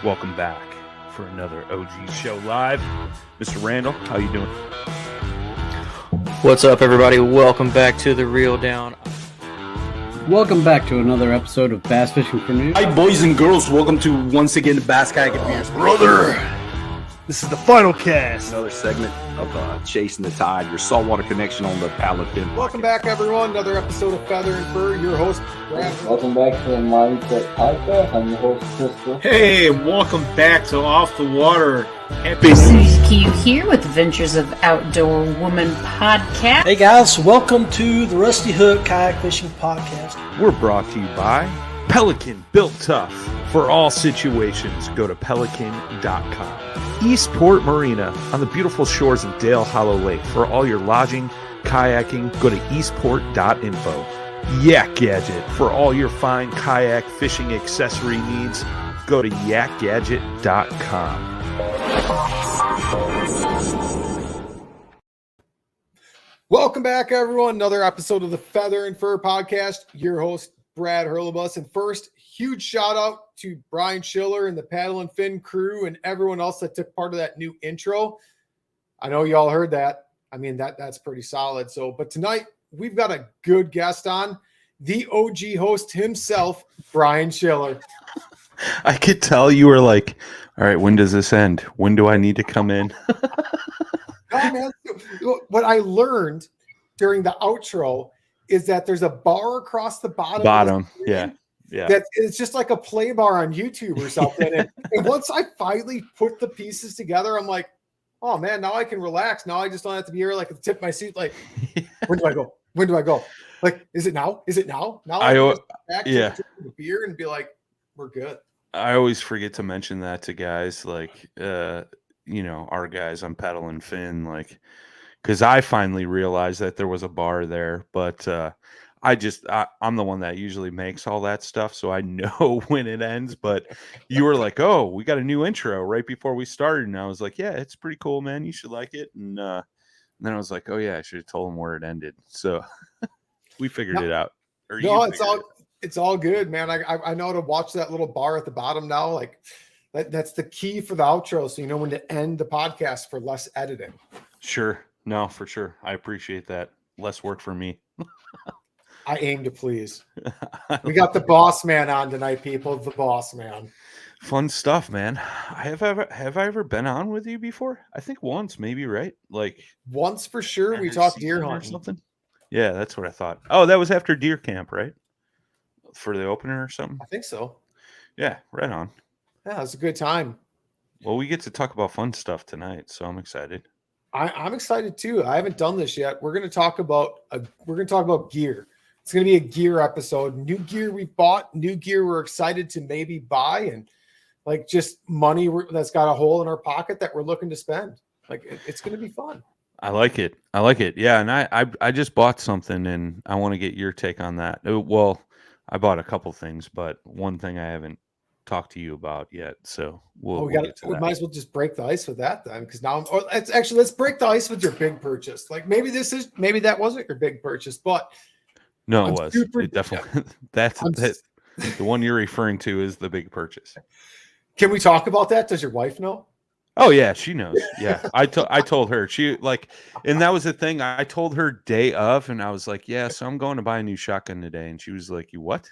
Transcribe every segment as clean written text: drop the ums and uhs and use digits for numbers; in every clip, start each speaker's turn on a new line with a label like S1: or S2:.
S1: Welcome back for another OG Show Live. Mr. Randall, how you doing?
S2: What's up, everybody? Welcome back to The Reel Down.
S3: Welcome back to another episode of Bass Fishing for News.
S4: Hi, boys and girls. Welcome to, once again, the Bass Kayak Advance.
S1: Brother, this is the final cast.
S4: Another segment of Chasing the Tide, your saltwater connection on the Pelican.
S5: Welcome back, everyone. Another episode of Feather and Fur. Your host, Brad.
S6: Welcome back to the Mindset Podcast. I'm your host, Tristar.
S7: Hey, welcome back to Off the Water.
S8: Susie Q here with Adventures of Outdoor Woman podcast.
S9: Hey guys, welcome to the Rusty Hook Kayak Fishing Podcast.
S1: We're brought to you by Pelican, built tough for all situations. Go to pelican.com. Eastport Marina on the beautiful shores of Dale Hollow Lake. For all your lodging, kayaking, go to eastport.info. Yak Gadget. For all your fine kayak fishing accessory needs, go to yakgadget.com.
S5: Welcome back, everyone. Another episode of the Feather and Fur Podcast. Your host, Brad Hurlebus. And first, huge shout out to Brian Schiller and the Paddle and Fin crew and everyone else that took part of that new intro. I know you all heard that. I mean, that's pretty solid. But tonight we've got a good guest on, the OG host himself, Brian Schiller.
S1: I could tell you were like, all right, when does this end? When do I need to come in?
S5: No, man. What I learned during the outro is that there's a bar across the bottom.
S1: Yeah.
S5: That it's just like a play bar on YouTube or something. and once I finally put the pieces together, I'm like, oh man, now I can relax. Now I just don't have to be here like at the tip of my seat. Like, when do I go? When do I go? Like, is it now? Is it now? Now I can just back to the beer and be like, we're good.
S1: I always forget to mention that to guys like, our guys on Paddle and Fin, like, because I finally realized that there was a bar there, but I'm the one that usually makes all that stuff, so I know when it ends. But you were like, oh, we got a new intro right before we started, and I was like, yeah, it's pretty cool, man. You should like it. And then I was like, oh yeah, I should have told him where it ended. So we figured it out.
S5: It's all good, man. I know how to watch that little bar at the bottom now. Like that's the key for the outro, so you know when to end the podcast for less editing.
S1: Sure. No, for sure. I appreciate that. Less work for me.
S5: I aim to please. We got the boss man on tonight, people. The boss man.
S1: Fun stuff, man. Have I ever been on with you before? I think once, maybe, right? Like
S5: once for sure. We talked deer hunting
S1: or something. Yeah, that's what I thought. Oh, that was after deer camp, right? For the opener or something?
S5: I think so.
S1: Yeah, right on.
S5: Yeah, it was a good time.
S1: Well, we get to talk about fun stuff tonight, so I'm excited.
S5: I'm excited too. I haven't done this yet. We're going to talk about gear. It's going to be a gear episode. New gear we bought, new gear we're excited to maybe buy, and like just money that's got a hole in our pocket that we're looking to spend. Like it's going to be fun.
S1: I like it. Yeah, and I just bought something, and I want to get your take on that. Well, I bought a couple things, but one thing I haven't talked to you about yet. So we
S5: might as well just break the ice with that then, because now let's break the ice with your big purchase. Like maybe that wasn't your big purchase, but
S1: no, it was. It definitely that's the one you're referring to is the big purchase.
S5: Can we talk about that? Does your wife know?
S1: Oh yeah, she knows. Yeah, I told her. She and that was the thing. I told her day of, and I was like, yeah, so I'm going to buy a new shotgun today, and she was like, you what?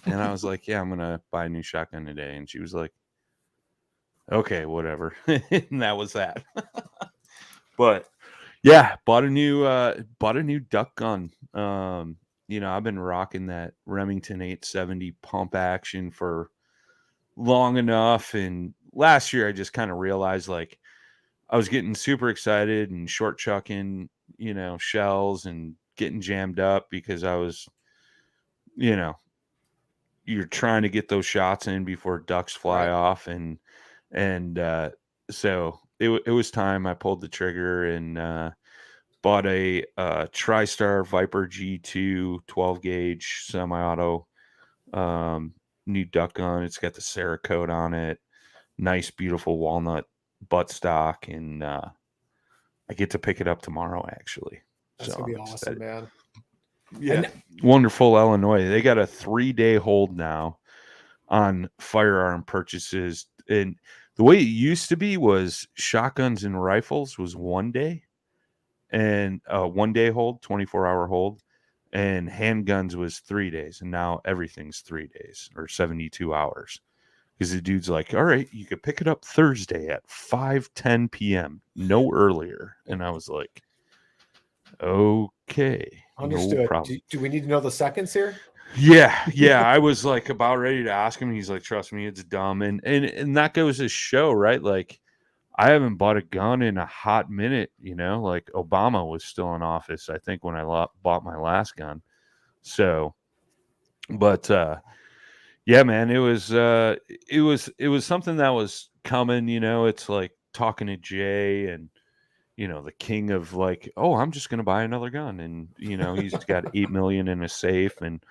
S1: And I was like, yeah, I'm gonna buy a new shotgun today, and she was like, okay, whatever. And that was that. But yeah, bought a new duck gun. I've been rocking that Remington 870 pump action for long enough, and last year I just kind of realized like I was getting super excited and short chucking, shells and getting jammed up because I was, you're trying to get those shots in before ducks fly off. And so it was time. I pulled the trigger and bought a Tristar Viper G2 12 gauge semi-auto new duck gun. It's got the Cerakote on it. Nice, beautiful walnut buttstock, and I get to pick it up tomorrow, actually.
S5: That's going to be awesome, man.
S1: Yeah. Wonderful, Illinois. They got a 3-day hold now on firearm purchases And the way it used to be was shotguns and rifles was 1 day, and 1 day hold, 24-hour hold, and handguns was 3 days, and now everything's 3 days or 72 hours. Because the dude's like, all right, you could pick it up Thursday at 5:10 p.m., no earlier. And I was like, okay,
S5: Understood.
S1: no problem.
S5: Do we need to know the seconds here?
S1: Yeah. I was like about ready to ask him. He's like, trust me, it's dumb. And that goes to show, right? Like, I haven't bought a gun in a hot minute, like Obama was still in office, I think, when I bought my last gun. So, but yeah, man, it was something that was coming, it's like talking to Jay and the king of like, oh, I'm just gonna buy another gun, and he's got 8 million in a safe and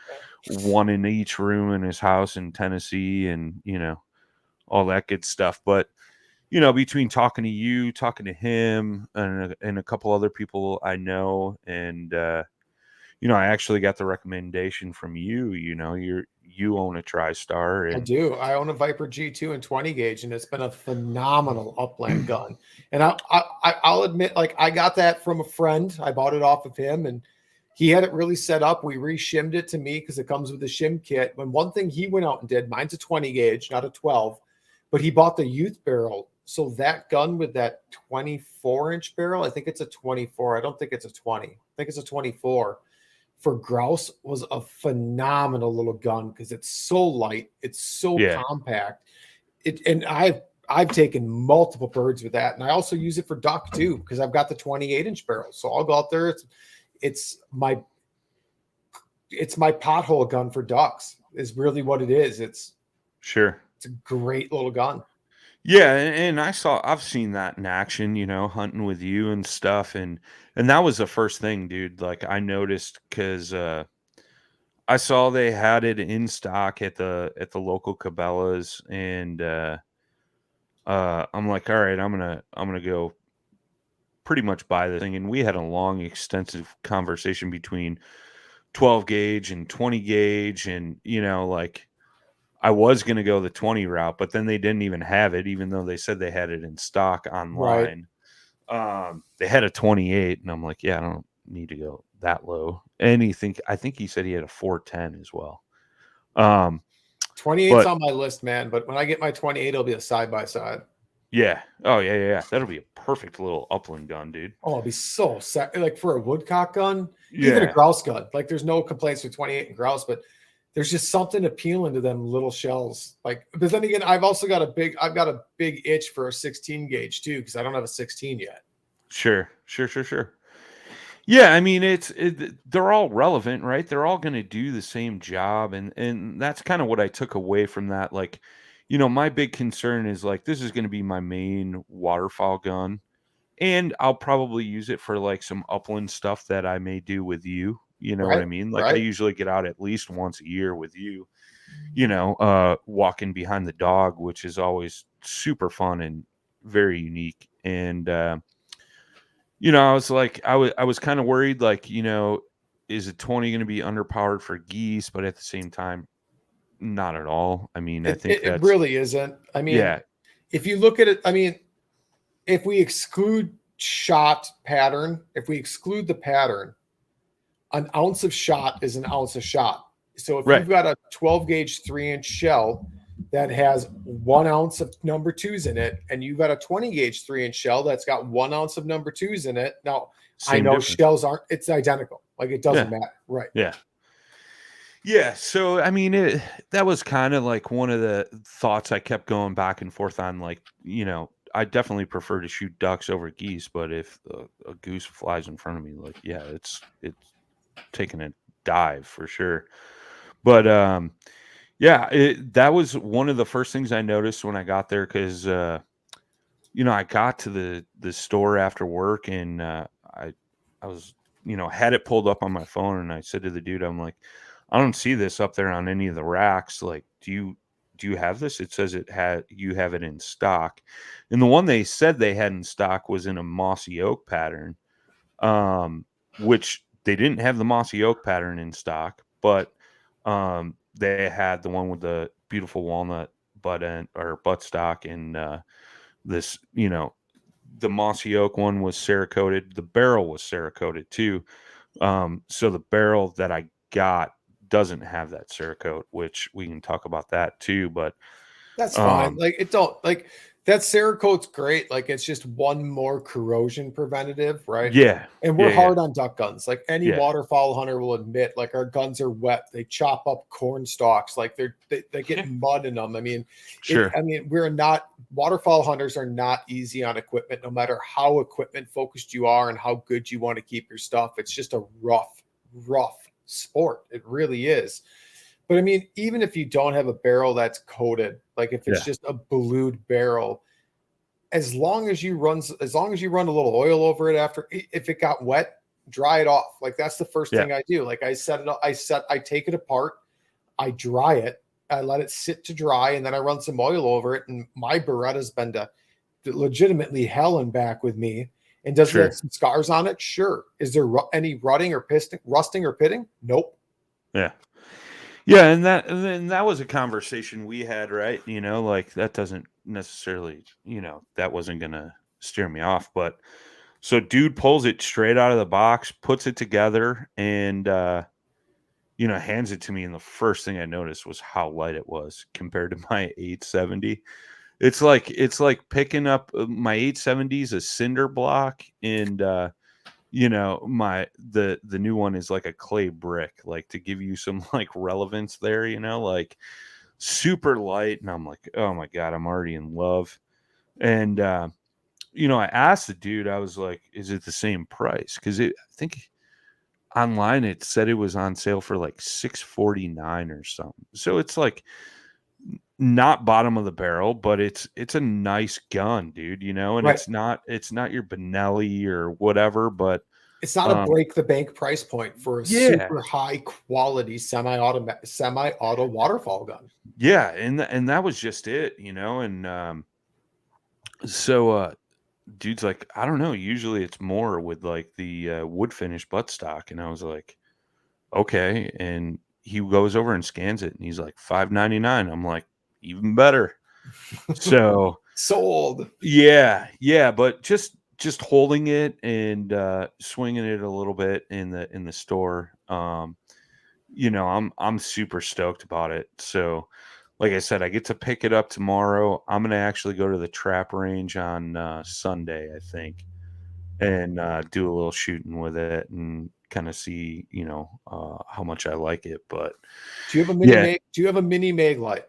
S1: one in each room in his house in Tennessee, and all that good stuff. But between talking to you, talking to him, and a couple other people I know, and I actually got the recommendation from you. You own a TriStar,
S5: I
S1: and
S5: do. I own a Viper G2 and 20 gauge, and it's been a phenomenal upland gun. And I'll admit, like, I got that from a friend. I bought it off of him, and he had it really set up. We re-shimmed it to me because it comes with a shim kit. When one thing he went out and did, mine's a 20 gauge, not a 12, but he bought the youth barrel. So that gun with that 24-inch barrel, I think it's a 24. I don't think it's a 20. I think it's a 24. For grouse was a phenomenal little gun because it's so light, it's so compact. And I've taken multiple birds with that, and I also use it for duck too because I've got the 28-inch barrel. So I'll go out there. It's my pothole gun for ducks is really what it is. It's a great little gun.
S1: Yeah, and I've seen that in action, hunting with you and stuff, and that was the first thing, dude. Like, I noticed because I saw they had it in stock at the local Cabela's, and I'm like, all right, I'm gonna go pretty much buy this thing. And we had a long, extensive conversation between 12 gauge and 20 gauge, and like, I was going to go the 20 route, but then they didn't even have it, even though they said they had it in stock online. Right. They had a 28, and I'm like, yeah, I don't need to go that low. And I think he said he had a 410 as well.
S5: 28's on my list, man. But when I get my 28, it'll be a side-by-side.
S1: Yeah. Oh, yeah. That'll be a perfect little upland gun, dude.
S5: Oh, it'll be so like for a woodcock gun, even a grouse gun. Like, there's no complaints with 28 and grouse, but there's just something appealing to them little shells. Like, but then again, I've got a big itch for a 16 gauge too, because I don't have a 16 yet.
S1: Sure. Yeah, I mean, they're all relevant, right? They're all going to do the same job, and that's kind of what I took away from that. Like, my big concern is, like, this is going to be my main waterfowl gun, and I'll probably use it for like some upland stuff that I may do with you. You know what I mean? Like, I usually get out at least once a year with you, walking behind the dog, which is always super fun and very unique. And, I was like, I was kind of worried, like, is a 20 going to be underpowered for geese? But at the same time, not at all. I mean, I think
S5: it really isn't. I mean, if you look at it, I mean, if we exclude shot pattern, if we exclude the pattern, an ounce of shot is an ounce of shot. So if you've got a 12 gauge 3-inch shell that has 1 ounce of number 2s in it, and you've got a 20 gauge 3-inch shell that's got 1 ounce of number 2s in it. Now, I know shells aren't, it's identical. Like, it doesn't matter. Right.
S1: Yeah. So, I mean, that was kind of like one of the thoughts I kept going back and forth on. Like, I definitely prefer to shoot ducks over geese, but if a goose flies in front of me, like, yeah, it's taking a dive for sure. But that was one of the first things I noticed when I got there, because I got to the store after work, and I was had it pulled up on my phone, and I said to the dude, I'm like, I don't see this up there on any of the racks. Like, do you have this? It says you have it in stock. And the one they said they had in stock was in a mossy oak pattern, which they didn't have the mossy oak pattern in stock, but they had the one with the beautiful walnut butt end or buttstock, and this, the mossy oak one was Cerakoted. The barrel was Cerakoted too. So the barrel that I got doesn't have that Cerakote, which we can talk about that too. But
S5: that's fine. Like that Cerakote's great. Like it's just one more corrosion preventative, right?
S1: yeah,
S5: And we're
S1: yeah,
S5: hard on duck guns. Like any
S1: Yeah.
S5: waterfowl hunter will admit, like our guns are wet. They chop up corn stalks. Like they get mud in them. I mean,
S1: sure.
S5: waterfowl hunters are not easy on equipment, no matter how equipment focused you are and how good you want to keep your stuff. It's just a rough sport. It really is. But I mean, even if you don't have a barrel that's coated, like if it's just a blued barrel, as long as you run a little oil over it after, if it got wet, dry it off. Like that's the first thing I do. Like I take it apart, I dry it, I let it sit to dry, and then I run some oil over it. And my Beretta's been to legitimately hell and back with me. And does it have some scars on it? Sure. Is there any rusting or pitting? Nope.
S1: Yeah. Yeah, and that was a conversation we had, right? Like that doesn't necessarily, that wasn't gonna steer me off. But so dude pulls it straight out of the box, puts it together, and hands it to me. And the first thing I noticed was how light it was compared to my 870. It's like picking up my 870 is a cinder block, and the new one is like a clay brick, like to give you some like relevance there, like super light. And I'm like, oh my God, I'm already in love. And I asked the dude, I was like, is it the same price? Because I think online it said it was on sale for like $649 or something. So it's like not bottom of the barrel, but it's a nice gun, dude, and it's not your Benelli or whatever, but
S5: it's not a break the bank price point for a super high quality semi-auto waterfall gun.
S1: Yeah, and that was just it, and so dude's like, I don't know, usually it's more with like the wood finish buttstock, and I was like, okay, and he goes over and scans it, and he's like $599. I'm like, even better. So
S5: sold.
S1: Yeah, but just holding it and swinging it a little bit in the store, I'm super stoked about it. So like I said, I get to pick it up tomorrow. I'm gonna actually go to the trap range on Sunday, I think, and do a little shooting with it and kind of see how much I like it. But
S5: do you have a mini mag light?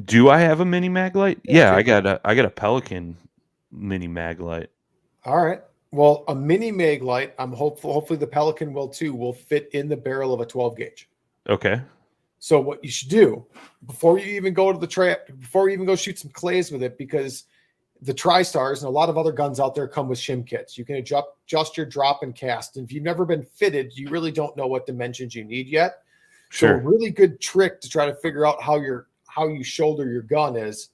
S1: Do I have a mini mag light? Yeah, I got a Pelican mini mag light.
S5: All right. Well, a mini mag light, I'm hopefully the Pelican will too, will fit in the barrel of a 12 gauge.
S1: Okay.
S5: So what you should do before you even go to the trap, before you even go shoot some clays with it, because the Tristars and a lot of other guns out there come with shim kits. You can adjust your drop and cast. And if you've never been fitted, you really don't know what dimensions you need yet. Sure. So a really good trick to try to figure out how you shoulder your gun is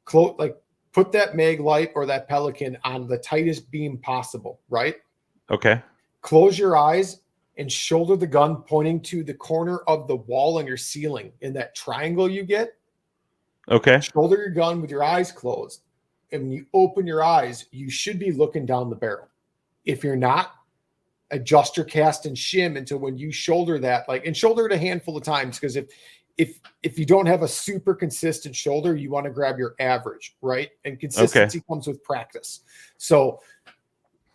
S5: put that mag light or that Pelican on the tightest beam possible, right?
S1: Okay.
S5: Close your eyes and shoulder the gun pointing to the corner of the wall on your ceiling in that triangle you get.
S1: Okay.
S5: Shoulder your gun with your eyes closed. And when you open your eyes, you should be looking down the barrel. If you're not, adjust your cast and shim until when you shoulder that, and shoulder it a handful of times, because if you don't have a super consistent shoulder, you want to grab your average, right? And consistency comes with practice. So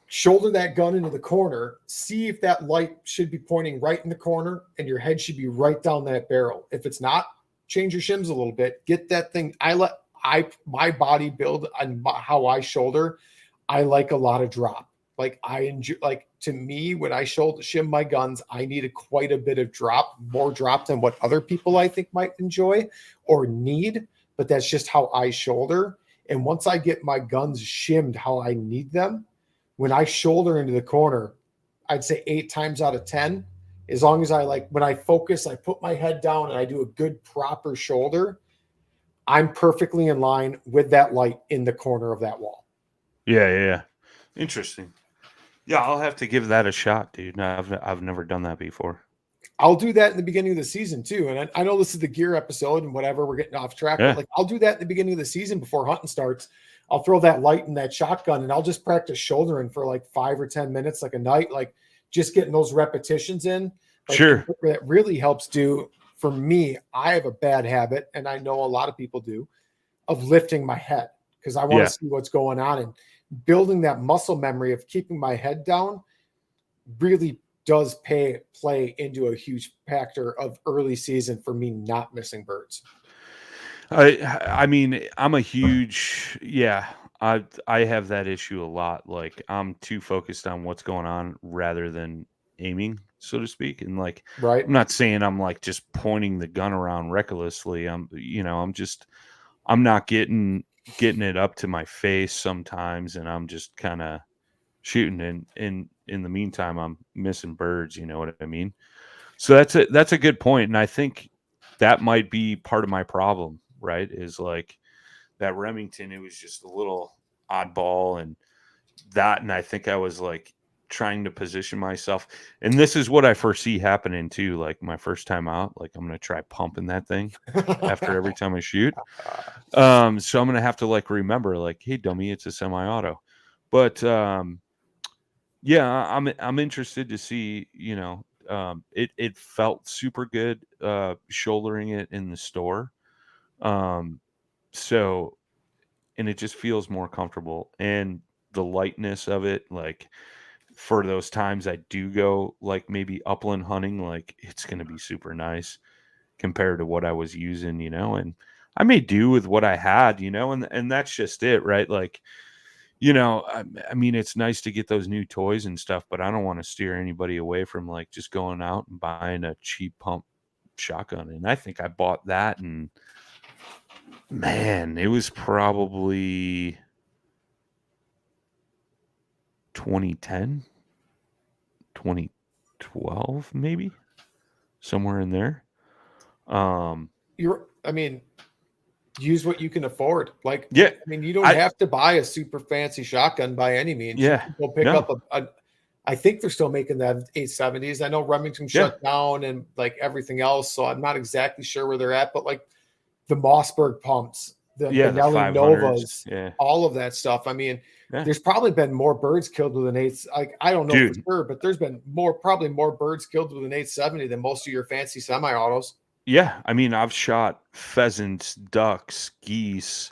S5: shoulder that gun into the corner, see if that light should be pointing right in the corner and your head should be right down that barrel. If it's not, change your shims a little bit, get that thing. My body build and how I shoulder, I like a lot of drop. I enjoy, to me, when I shim my guns, I need quite a bit of drop, more drop than what other people I think might enjoy or need, but that's just how I shoulder. And once I get my guns shimmed how I need them, when I shoulder into the corner, I'd say 8 times out of 10, as long as when I focus, I put my head down and I do a good proper shoulder, I'm perfectly in line with that light in the corner of that wall.
S1: Yeah. Interesting. Yeah, I'll have to give that a shot, dude. I've never done that before.
S5: I'll do that in the beginning of the season too. And I know this is the gear episode and whatever, we're getting off track, but like I'll do that in the beginning of the season before hunting starts. I'll throw that light in that shotgun and I'll just practice shouldering for like 5 or 10 minutes, like a night, like just getting those repetitions in. Like,
S1: sure.
S5: That really helps for me. I have a bad habit, and I know a lot of people do, of lifting my head because I want to see what's going on, and building that muscle memory of keeping my head down really does play into a huge factor of early season for me not missing birds.
S1: I mean, I'm a huge, I have that issue a lot. Like I'm too focused on what's going on rather than aiming, so to speak. And like,
S5: right.
S1: I'm not saying I'm like just pointing the gun around recklessly. I'm not getting it up to my face sometimes. And I'm just kind of shooting. And in the meantime, I'm missing birds. You know what I mean? So that's a good point. And I think that might be part of my problem, right? Is like that Remington, it was just a little oddball and I think I was like trying to position myself. And this is what I foresee happening too. Like my first time out, like I'm going to try pumping that thing after every time I shoot. So I'm going to have to like remember like, hey dummy, it's a semi-auto. But I'm interested to see, it felt super good shouldering it in the store. So, and it just feels more comfortable, and the lightness of it, like for those times I do go like maybe upland hunting, like it's going to be super nice compared to what I was using, and I may do with what I had, and that's just it, right? Like, I mean, it's nice to get those new toys and stuff, but I don't want to steer anybody away from like just going out and buying a cheap pump shotgun. And I think I bought that, and man, it was probably 2010, 2012, maybe somewhere in there.
S5: Use what you can afford. Like,
S1: yeah,
S5: I mean, you don't have to buy a super fancy shotgun by any means.
S1: Yeah,
S5: you can go pick up I think they're still making that 870s. I know Remington shut down and like everything else, so I'm not exactly sure where they're at, but like the Mossberg pumps, the Benelli Novas, all of that stuff. I mean, there's probably been more birds killed with an 8. Like, I don't know for sure, but there's been probably more birds killed with an 870 than most of your fancy semi-autos.
S1: Yeah, I mean, I've shot pheasants, ducks, geese,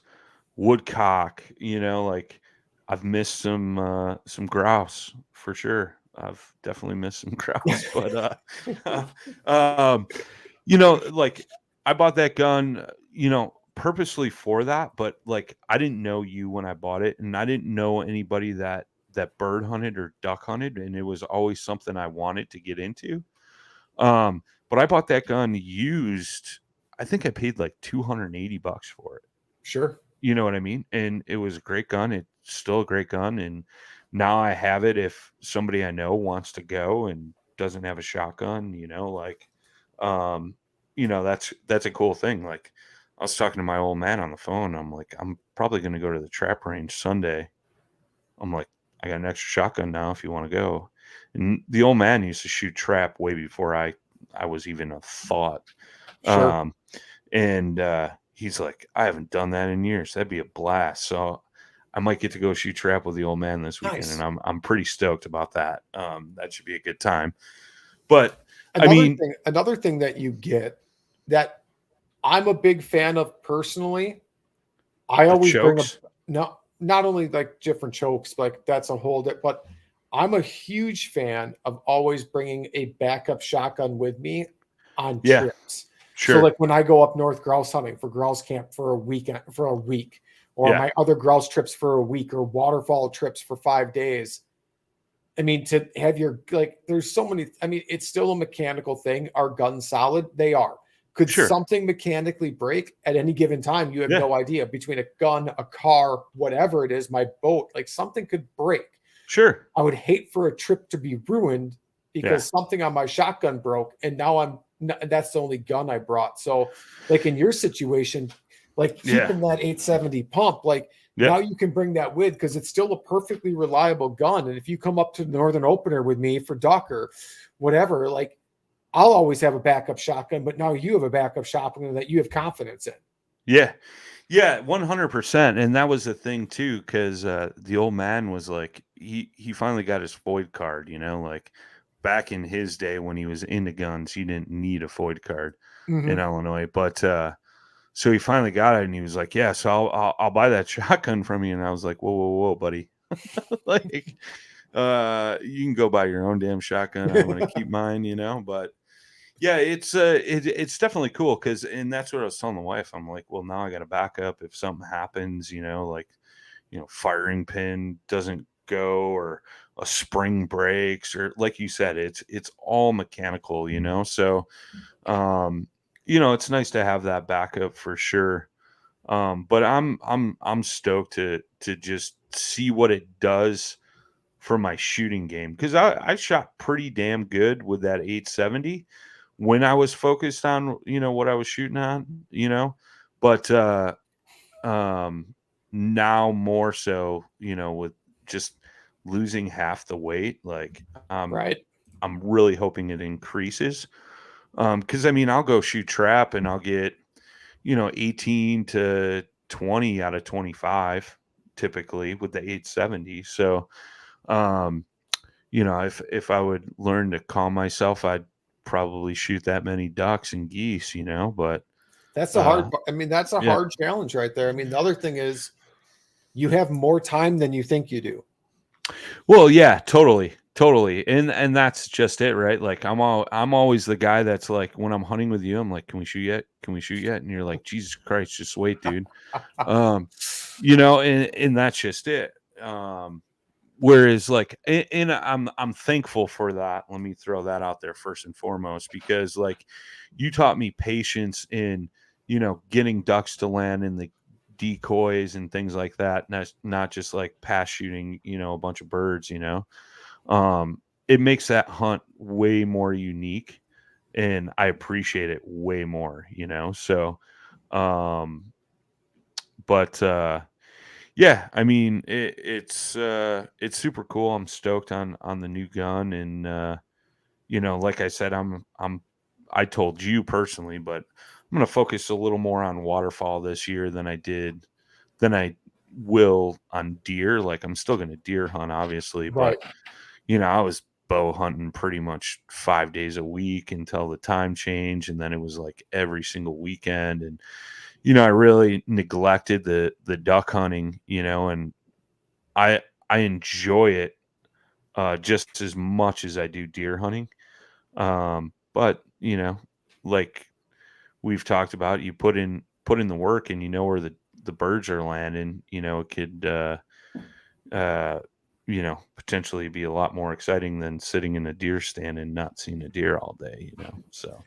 S1: woodcock. Like I've missed some grouse for sure. I've definitely missed some grouse, but like I bought that gun, purposely for that. But like I didn't know you when I bought it, and I didn't know anybody that bird hunted or duck hunted, and it was always something I wanted to get into. But I bought that gun used. I think I paid like $280 for it.
S5: Sure.
S1: You know what I mean? And it was a great gun. It's still a great gun. And now I have it if somebody I know wants to go and doesn't have a shotgun, that's a cool thing. Like I was talking to my old man on the phone. I'm like, I'm probably going to go to the trap range Sunday. I'm like, I got an extra shotgun now if you want to go. And the old man used to shoot trap way before I was even a thought.
S5: Sure.
S1: He's like, I haven't done that in years. That'd be a blast. So I might get to go shoot trap with the old man this weekend.
S5: Nice.
S1: And I'm pretty stoked about that. That should be a good time. But
S5: another thing that you get that I'm a big fan of personally, I always bring up, not only like different chokes, like that's a whole, but I'm a huge fan of always bringing a backup shotgun with me on trips.
S1: Sure.
S5: So like when I go up north grouse hunting for grouse camp for a week, or my other grouse trips for a week, or waterfall trips for 5 days. I mean, to have there's so many, I mean, it's still a mechanical thing. Are guns solid? They are. Could something mechanically break at any given time? You have no idea. Between a gun, a car, whatever it is, my boat, like something could break.
S1: Sure.
S5: I would hate for a trip to be ruined because something on my shotgun broke, and now that's the only gun I brought. So like in your situation, like keeping that 870 pump, like now you can bring that with, because it's still a perfectly reliable gun. And if you come up to the Northern Opener with me for duck or whatever, like I'll always have a backup shotgun, but now you have a backup shotgun that you have confidence in.
S1: Yeah. Yeah, 100%. And that was the thing too, because the old man was like, he finally got his FOID card, like back in his day when he was into guns, he didn't need a FOID card in Illinois. But so he finally got it, and he was like, yeah, so I'll buy that shotgun from you. And I was like, whoa, buddy. Like, you can go buy your own damn shotgun. I'm gonna keep mine, but yeah, it's definitely cool because, and that's what I was telling the wife. I'm like, well, now I got a backup if something happens, like, firing pin doesn't go, or a spring breaks, or like you said, it's all mechanical, So, it's nice to have that backup for sure. But I'm stoked to just see what it does for my shooting game, because I shot pretty damn good with that 870 when I was focused on what I was shooting on, but now more so, with just losing half the weight, like
S5: Right.
S1: I'm really hoping it increases, because I'll go shoot trap and I'll get 18 to 20 out of 25 typically with the 870. So if I would learn to calm myself, I'd probably shoot that many ducks and geese, but
S5: That's a hard, that's a
S1: yeah.
S5: hard challenge right there. The other thing is you have more time than you think you do.
S1: Well, yeah, totally. And that's just it, right? Like I'm always the guy that's like, when I'm hunting with you, I'm like, can we shoot yet? And you're like, Jesus Christ, just wait, dude. And that's just it. Whereas like, and I'm thankful for that. Let me throw that out there first and foremost, because like you taught me patience in, getting ducks to land in the decoys and things like that. Not just like pass shooting, a bunch of birds, it makes that hunt way more unique, and I appreciate it way more, So, but yeah, it's super cool. I'm stoked on the new gun, and like I said, I told you personally, but I'm going to focus a little more on waterfall this year than I will on deer. Like I'm still going to deer hunt, obviously,
S5: Right.
S1: but I was bow hunting pretty much 5 days a week until the time change, and then it was like every single weekend, and I really neglected the duck hunting, and I enjoy it just as much as I do deer hunting. But like we've talked about, you put in the work, and where the birds are landing, it could potentially be a lot more exciting than sitting in a deer stand and not seeing a deer all day, So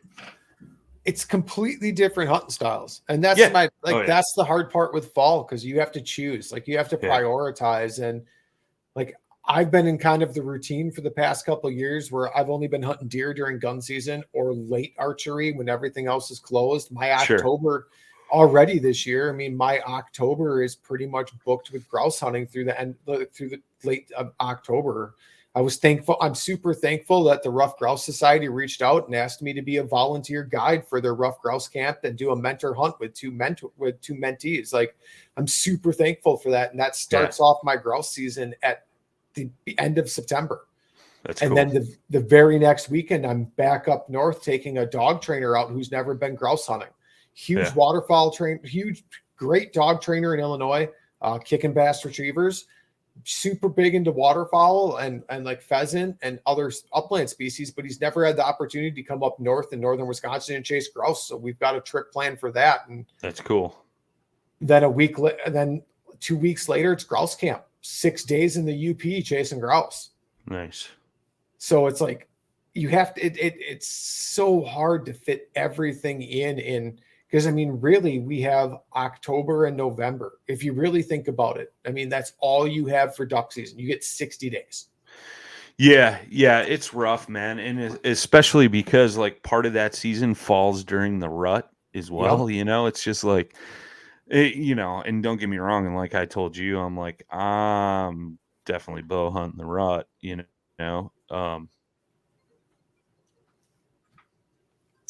S5: it's completely different hunting styles. And that's that's the hard part with fall, because you have to choose, like you have to prioritize. And like I've been in kind of the routine for the past couple of years where I've only been hunting deer during gun season or late archery when everything else is closed. My October already this year, my October is pretty much booked with grouse hunting through the late October. I'm super thankful that the Rough Grouse Society reached out and asked me to be a volunteer guide for their rough grouse camp and do a mentor hunt with two mentees. Like I'm super thankful for that. And that starts off my grouse season at the end of September.
S1: That's
S5: and
S1: cool.
S5: Then the very next weekend, I'm back up north taking a dog trainer out who's never been grouse hunting. Huge waterfowl great dog trainer in Illinois, kicking bass retrievers, super big into waterfowl and like pheasant and other upland species, but he's never had the opportunity to come up north in northern Wisconsin and chase grouse. So we've got a trip planned for that. And
S1: that's cool.
S5: Then 2 weeks later, it's grouse camp, 6 days in the UP chasing grouse.
S1: Nice.
S5: So it's like you have to, it's so hard to fit everything in because really we have October and November. If you really think about it, that's all you have for duck season. You get 60 days.
S1: Yeah, it's rough, man. And especially because like part of that season falls during the rut as well. It's just like, and don't get me wrong. And like I told you, I'm like, I'm definitely bow hunting the rut,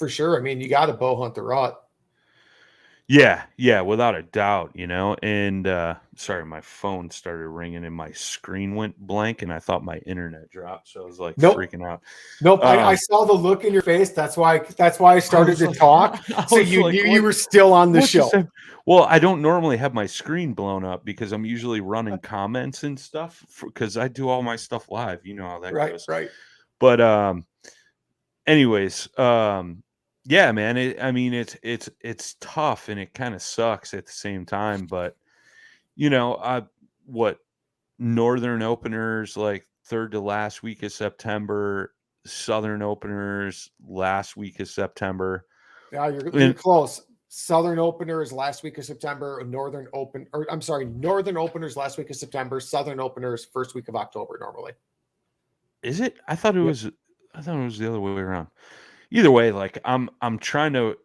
S5: for sure. I mean, you got to bow hunt the rut.
S1: Yeah, without a doubt, and sorry, my phone started ringing and my screen went blank and I thought my internet dropped, so I was like
S5: Nope.
S1: freaking out.
S5: Nope. I saw the look in your face. That's why I started to talk. So you knew you were still on the show.
S1: Well, I don't normally have my screen blown up because I'm usually running comments and stuff because I do all my stuff live. You know how that goes.
S5: Right.
S1: But anyways, yeah, man. It's tough and it kind of sucks at the same time. But what Northern openers like third to last week of September, Southern openers last week of September.
S5: Yeah, you're close. Southern openers last week of September, Northern openers last week of September, Southern openers first week of October normally.
S1: Is it? I thought it was the other way around. Either way, like I'm trying to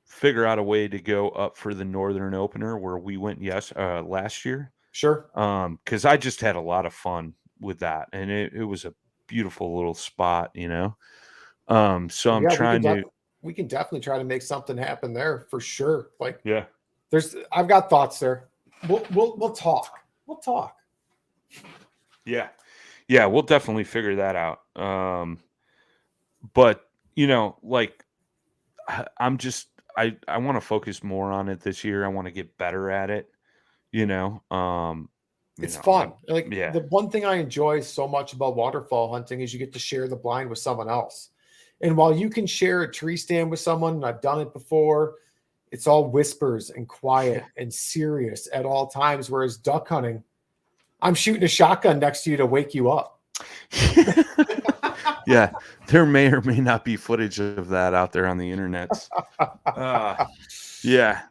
S1: figure out a way to go up for the Northern opener where we went last year.
S5: Sure.
S1: Because I just had a lot of fun with that, and it was a beautiful little spot, So I'm trying to.
S5: We can definitely try to make something happen there for sure. Like,
S1: yeah,
S5: I've got thoughts there. We'll talk. We'll talk.
S1: Yeah, we'll definitely figure that out. But like I'm just I want to focus more on it this year. I want to get better at it.
S5: It's fun. The one thing I enjoy so much about waterfall hunting is you get to share the blind with someone else. And while you can share a tree stand with someone, and I've done it before, it's all whispers and quiet and serious at all times. Whereas duck hunting, I'm shooting a shotgun next to you to wake you up.
S1: Yeah, there may or may not be footage of that out there on the internet. Yeah.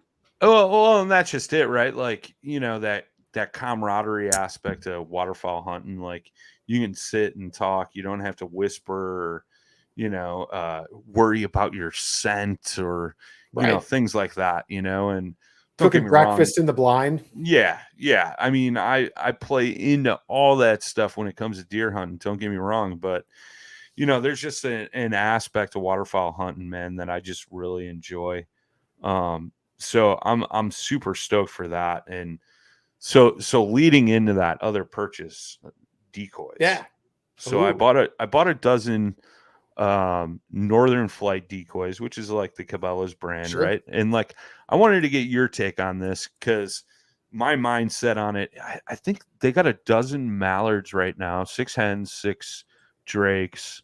S1: Well, and that's just it, right? Like, that camaraderie aspect of waterfowl hunting, like you can sit and talk. You don't have to whisper or, worry about your scent or, things like that, and
S5: cooking breakfast in the blind.
S1: Yeah. I mean, I play into all that stuff when it comes to deer hunting. Don't get me wrong, but there's just an aspect of waterfowl hunting, man, that I just really enjoy. So I'm super stoked for that. And so leading into that other purchase, decoys.
S5: Yeah.
S1: So
S5: Ooh.
S1: I bought a dozen Northern Flight decoys, which is like the Cabela's brand,
S5: Sure.
S1: right? And like I wanted to get your take on this because my mindset on it, I think they got a dozen mallards right now, 6 hens, 6 drakes,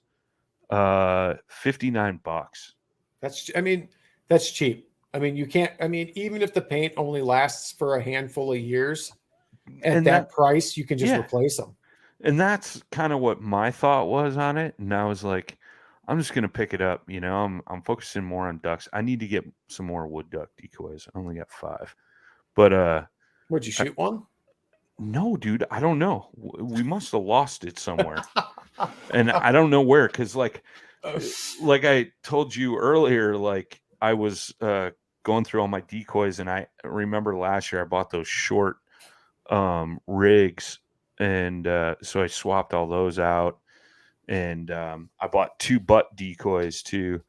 S1: $59.
S5: That's cheap. Even if the paint only lasts for a handful of years at that price, you can just replace them.
S1: And that's kind of what my thought was on it. And I was like, I'm just going to pick it up. I'm focusing more on ducks. I need to get some more wood duck decoys. I only got 5, but,
S5: would you shoot one?
S1: No, dude, I don't know. We must have lost it somewhere. And I don't know where. Cause like I told you earlier, like I was, going through all my decoys, and I remember last year I bought those short, rigs. And so I swapped all those out, and I bought 2 butt decoys too.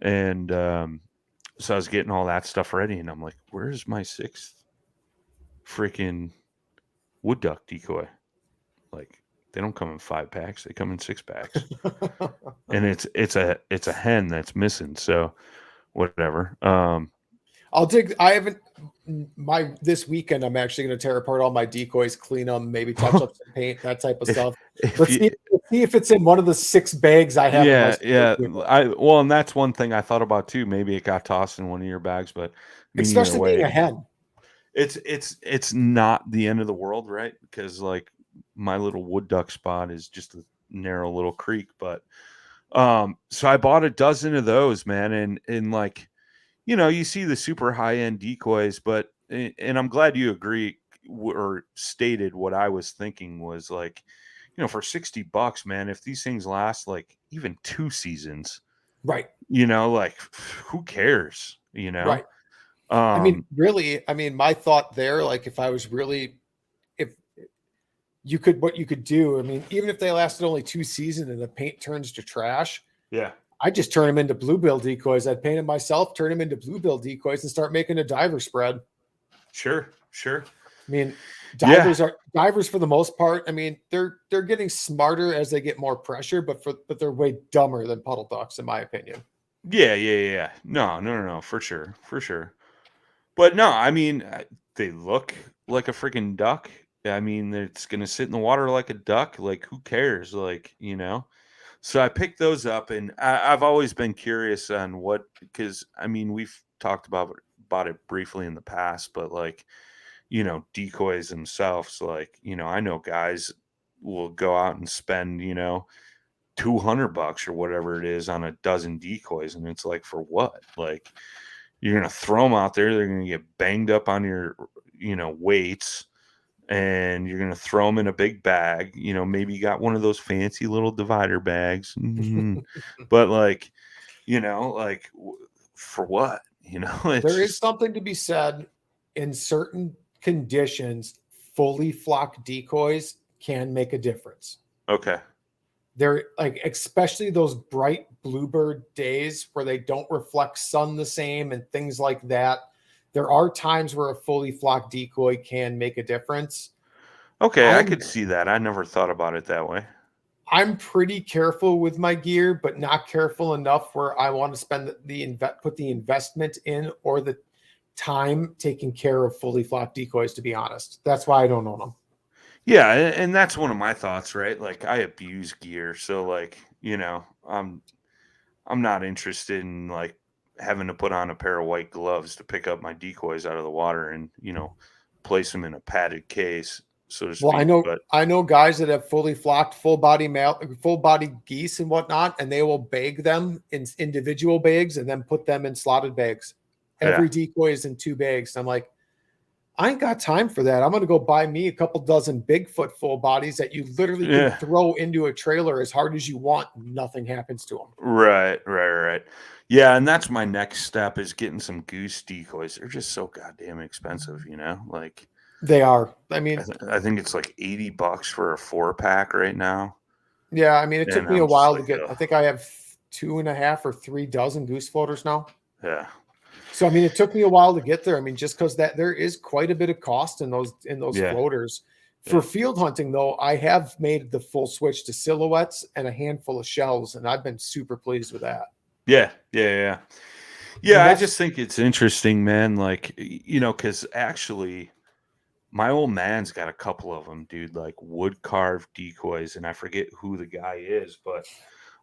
S1: And so I was getting all that stuff ready, and I'm like, where's my 6th freaking wood duck decoy? Like, they don't come in 5 packs; they come in 6 packs. And it's a hen that's missing. So whatever.
S5: I'll dig. This weekend, I'm actually going to tear apart all my decoys, clean them, maybe touch up some paint, that type of stuff. Let's see if it's in one of the 6 bags I have.
S1: Yeah. And that's one thing I thought about too. Maybe it got tossed in one of your bags, but
S5: especially being a hen,
S1: it's not the end of the world, right? Because like my little wood duck spot is just a narrow little creek, but so I bought a dozen of those, man, and like, you see the super high end decoys, and I'm glad you agree or stated what I was thinking was like, for $60, man, if these things last like even 2 seasons,
S5: right?
S1: Like who cares,
S5: Right. My thought there, like if what you could do, even if they lasted only 2 seasons and the paint turns to trash,
S1: yeah,
S5: I just turn them into bluebill decoys. I'd paint them myself, turn them into bluebill decoys, and start making a diver spread.
S1: Sure.
S5: I mean, divers for the most part. I mean, they're getting smarter as they get more pressure, but they're way dumber than puddle ducks, in my opinion.
S1: Yeah. No, for sure. But no, I mean, they look like a freaking duck. I mean, it's gonna sit in the water like a duck. Like, who cares? Like, So I picked those up, and I've always been curious on because I mean, we've talked about it briefly in the past, but like, decoys themselves, like, I know guys will go out and spend, $200 or whatever it is on a dozen decoys, and it's like, for what? Like, you're gonna throw them out there, they're gonna get banged up on your, weights, and you're gonna throw them in a big bag. Maybe you got one of those fancy little divider bags, but like, for what?
S5: There is something to be said in certain conditions. Fully flocked decoys can make a difference.
S1: Okay.
S5: They're like, especially those bright bluebird days where they don't reflect sun the same and things like that. There are times where a fully flocked decoy can make a difference.
S1: Okay, I could see that. I never thought about it that way.
S5: I'm pretty careful with my gear, but not careful enough where I want to spend put the investment in or the time taking care of fully flocked decoys, to be honest. That's why I don't own them.
S1: Yeah, and that's one of my thoughts, right? Like, I abuse gear, so like, I'm not interested in like having to put on a pair of white gloves to pick up my decoys out of the water and, place them in a padded case, so to speak.
S5: Well, I know guys that have fully flocked full body geese and whatnot, and they will bag them in individual bags and then put them in slotted bags. Every decoy is in 2 bags. I'm like, I ain't got time for that. I'm going to go buy me a couple dozen Bigfoot full bodies that you literally can throw into a trailer as hard as you want. Nothing happens to them.
S1: Right. Yeah, and that's my next step, is getting some goose decoys. They're just so goddamn expensive, like
S5: they are. I mean,
S1: I think it's like $80 for a 4-pack right now.
S5: Yeah, I mean, it took me a while to get. I think I have 2.5 or 3 dozen goose floaters now.
S1: Yeah.
S5: So I mean, it took me a while to get there. I mean, just because there is quite a bit of cost in those floaters. For field hunting, though, I have made the full switch to silhouettes and a handful of shells, and I've been super pleased with that.
S1: Yeah. I just think it's interesting, man. Like, because actually, my old man's got a couple of them, dude. Like wood carved decoys, and I forget who the guy is, but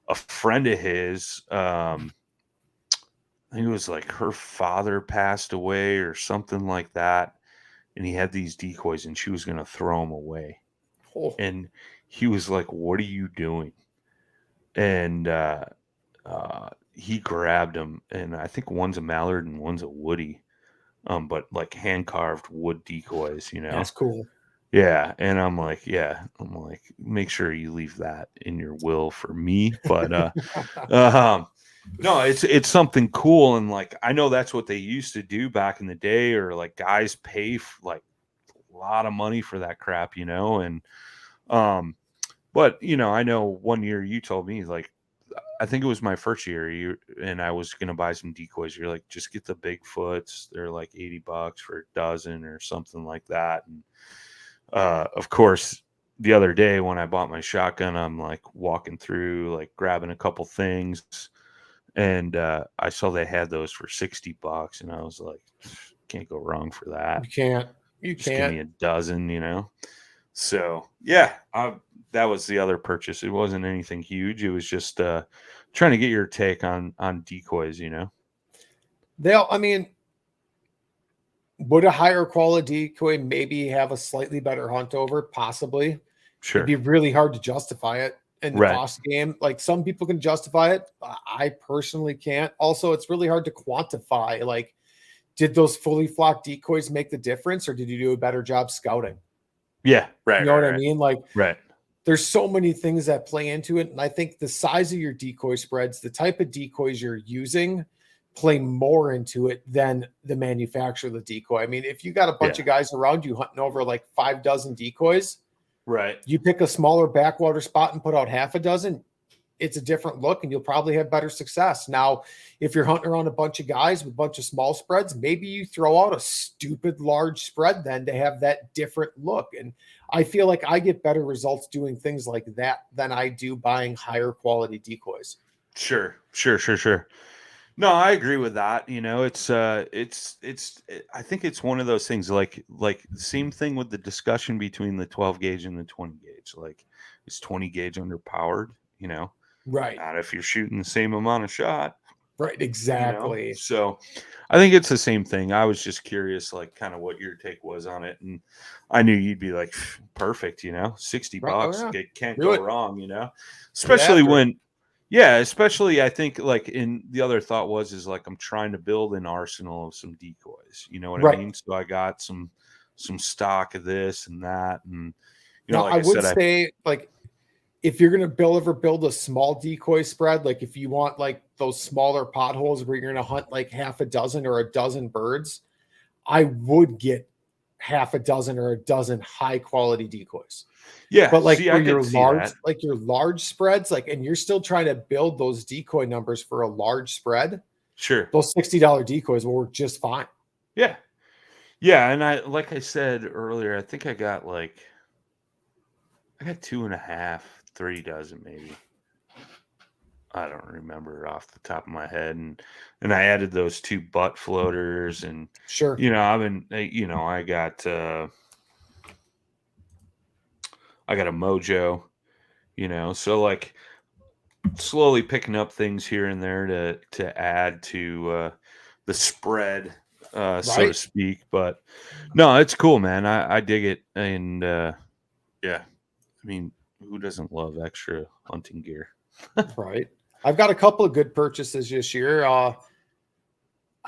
S1: a friend of his, I think it was like her father passed away or something like that. And he had these decoys and she was going to throw them away.
S5: Oh.
S1: And he was like, "What are you doing?" And he grabbed them. And I think one's a mallard and one's a woody. But like hand carved wood decoys,
S5: That's cool.
S1: Yeah. And I'm like, make sure you leave that in your will for me. But no, it's something cool, and like I know that's what they used to do back in the day, or like guys pay like a lot of money for that crap, and but I know one year you told me, like, I think it was my first year, and I was gonna buy some decoys. You're like, just get the Bigfoots. They're like $80 for a dozen or something like that. And of course, the other day when I bought my shotgun, I'm like walking through, like grabbing a couple things. And I saw they had those for $60, and I was like, can't go wrong for that.
S5: You
S1: Just
S5: can't.
S1: give me a dozen, So yeah, that was the other purchase. It wasn't anything huge. It was just trying to get your take on decoys.
S5: I mean, would a higher quality decoy maybe have a slightly better hunt over? Possibly.
S1: Sure.
S5: It'd be really hard to justify it in the cost game. Like, some people can justify it. I personally can't. Also, it's really hard to quantify. Like, did those fully flocked decoys make the difference, or did you do a better job scouting?
S1: Yeah. Right.
S5: You know what I mean? Like,
S1: right.
S5: There's so many things that play into it. And I think the size of your decoy spreads, the type of decoys you're using, play more into it than the manufacturer of the decoy. I mean, if you got a bunch of guys around you hunting over like 5 dozen decoys,
S1: right,
S5: you pick a smaller backwater spot and put out half a dozen, it's a different look and you'll probably have better success. Now, if you're hunting around a bunch of guys with a bunch of small spreads, maybe you throw out a stupid large spread then to have that different look. And I feel like I get better results doing things like that than I do buying higher quality decoys.
S1: Sure. No, I agree with that. I think it's one of those things like same thing with the discussion between the 12 gauge and the 20 gauge. Like, is 20 gauge underpowered?
S5: Right.
S1: Not if you're shooting the same amount of shot.
S5: Right. Exactly.
S1: So I think it's the same thing. I was just curious, like, kind of what your take was on it. And I knew you'd be like, perfect, $60.
S5: Oh, yeah.
S1: It can't
S5: Do
S1: go
S5: it.
S1: wrong, especially when. Yeah, especially I think like in the other thought is like I'm trying to build an arsenal of some decoys. You know what I mean? So I got some stock of this and that, and
S5: now
S1: like
S5: I would say like if you're gonna build a small decoy spread, like if you want like those smaller potholes where you're gonna hunt like half a dozen or a dozen birds, I would get half a dozen or a dozen high quality decoys.
S1: Yeah,
S5: but like
S1: see,
S5: for
S1: I
S5: your
S1: could see
S5: large,
S1: that.
S5: like your large spreads, like, and you're still trying to build those decoy numbers for a large spread.
S1: Sure,
S5: those $60 decoys will work just fine.
S1: Yeah, and like I said earlier, I think I got 2.5, 3 dozen maybe. I don't remember off the top of my head, and I added those 2 butt floaters, and
S5: sure,
S1: I've been, I got a Mojo, so like slowly picking up things here and there to add to the spread, so to speak. But no, it's cool, man. I dig it, and yeah, I mean, who doesn't love extra hunting gear?
S5: Right. I've got a couple of good purchases this year. I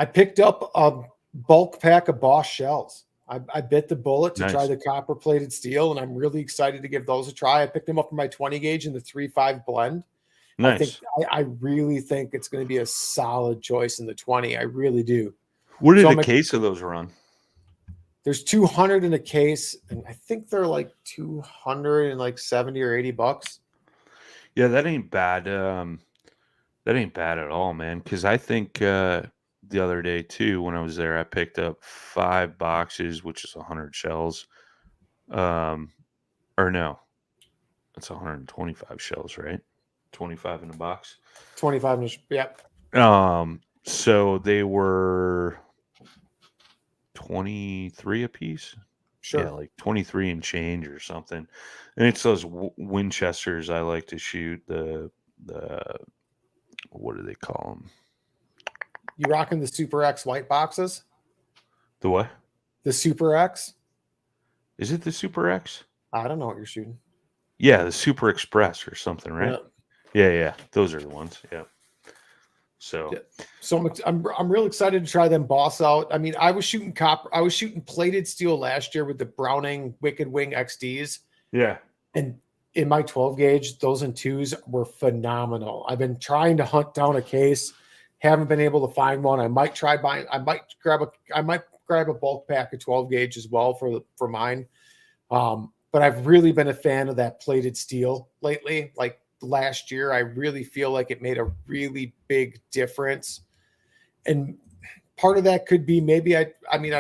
S5: picked up a bulk pack of Bosch shells. I bit the bullet to try the copper plated steel, and I'm really excited to give those a try. I picked them up for my 20 gauge in the 3.5 blend.
S1: Nice.
S5: I really think it's going to be a solid choice in the 20. I really do.
S1: What did a case of those run?
S5: There's 200 in a case, and I think they're like 270 or $80.
S1: Yeah, that ain't bad. That ain't bad at all, man. Because I think the other day too, when I was there, I picked up 5 boxes, which is 100 shells. Or no, it's 125 shells, right? 25 in a box.
S5: 25 inch, yep.
S1: So they were 23 a piece.
S5: Sure.
S1: Yeah, like 23 and change or something. And it's those Winchesters I like to shoot. The what do they call them?
S5: You rocking the Super X white boxes?
S1: The what?
S5: The Super X?
S1: Is it the Super X?
S5: I don't know what you're shooting.
S1: Yeah, the Super Express or something, right? Yeah. Those are the ones. Yeah. So
S5: I'm real excited to try them boss out. I mean, I was shooting copper. I was shooting plated steel last year with the Browning Wicked Wing XDs.
S1: Yeah.
S5: And in my 12 gauge, those and 2s were phenomenal. I've been trying to hunt down a case, haven't been able to find one. I might grab a bulk pack of 12 gauge as well for mine. But I've really been a fan of that plated steel lately. Like last year, I really feel like it made a really big difference. And part of that could be maybe I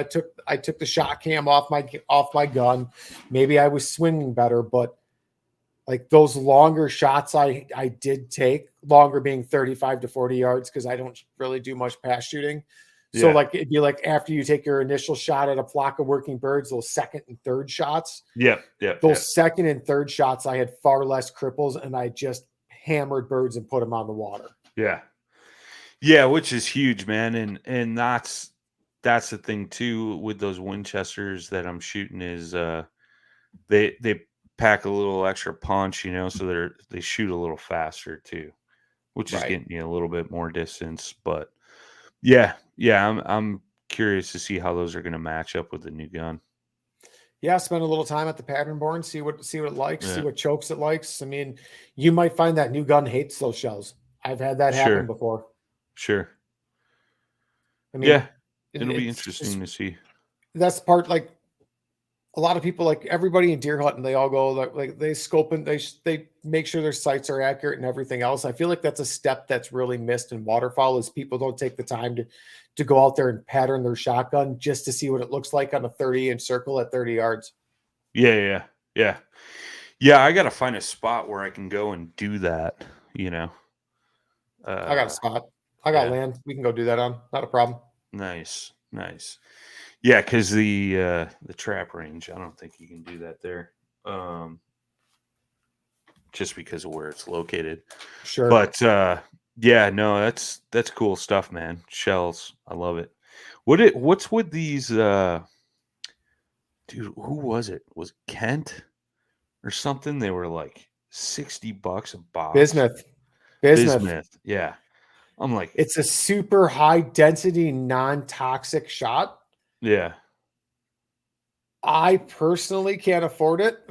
S5: took the shot cam off my gun. Maybe I was swinging better, but like those longer shots I did take, longer being 35 to 40 yards, because I don't really do much pass shooting. So like it'd be like after you take your initial shot at a flock of working birds, those second and third shots. Those second and third shots, I had far less cripples, and I just hammered birds and put them on the water.
S1: Yeah, which is huge, man. And that's the thing too with those Winchesters that I'm shooting is they pack a little extra punch, so they shoot a little faster too, which is getting you a little bit more distance. But yeah, I'm curious to see how those are going to match up with the new gun.
S5: Yeah, spend a little time at the pattern board, see what it likes, see what chokes it likes. I mean, you might find that new gun hates those shells. I've had that happen before.
S1: Sure.
S5: I mean,
S1: it'll be interesting to see.
S5: That's part, like, a lot of people, like everybody in deer hunting, they all go like they scope and they make sure their sights are accurate and everything else. I feel like that's a step that's really missed in waterfowl is people don't take the time to go out there and pattern their shotgun just to see what it looks like on a 30-inch circle at 30 yards.
S1: Yeah. I got to find a spot where I can go and do that.
S5: I got a spot. I got land. We can go do that on. Not a problem.
S1: Nice. Yeah, because the trap range, I don't think you can do that there. Just because of where it's located.
S5: Sure.
S1: But no, that's cool stuff, man. Shells. I love it. What's with these dude, who was it? Was it Kent or something? They were like $60 a box. Bismuth. Yeah. I'm like,
S5: it's a super high density, non-toxic shot.
S1: Yeah.
S5: I personally can't afford it.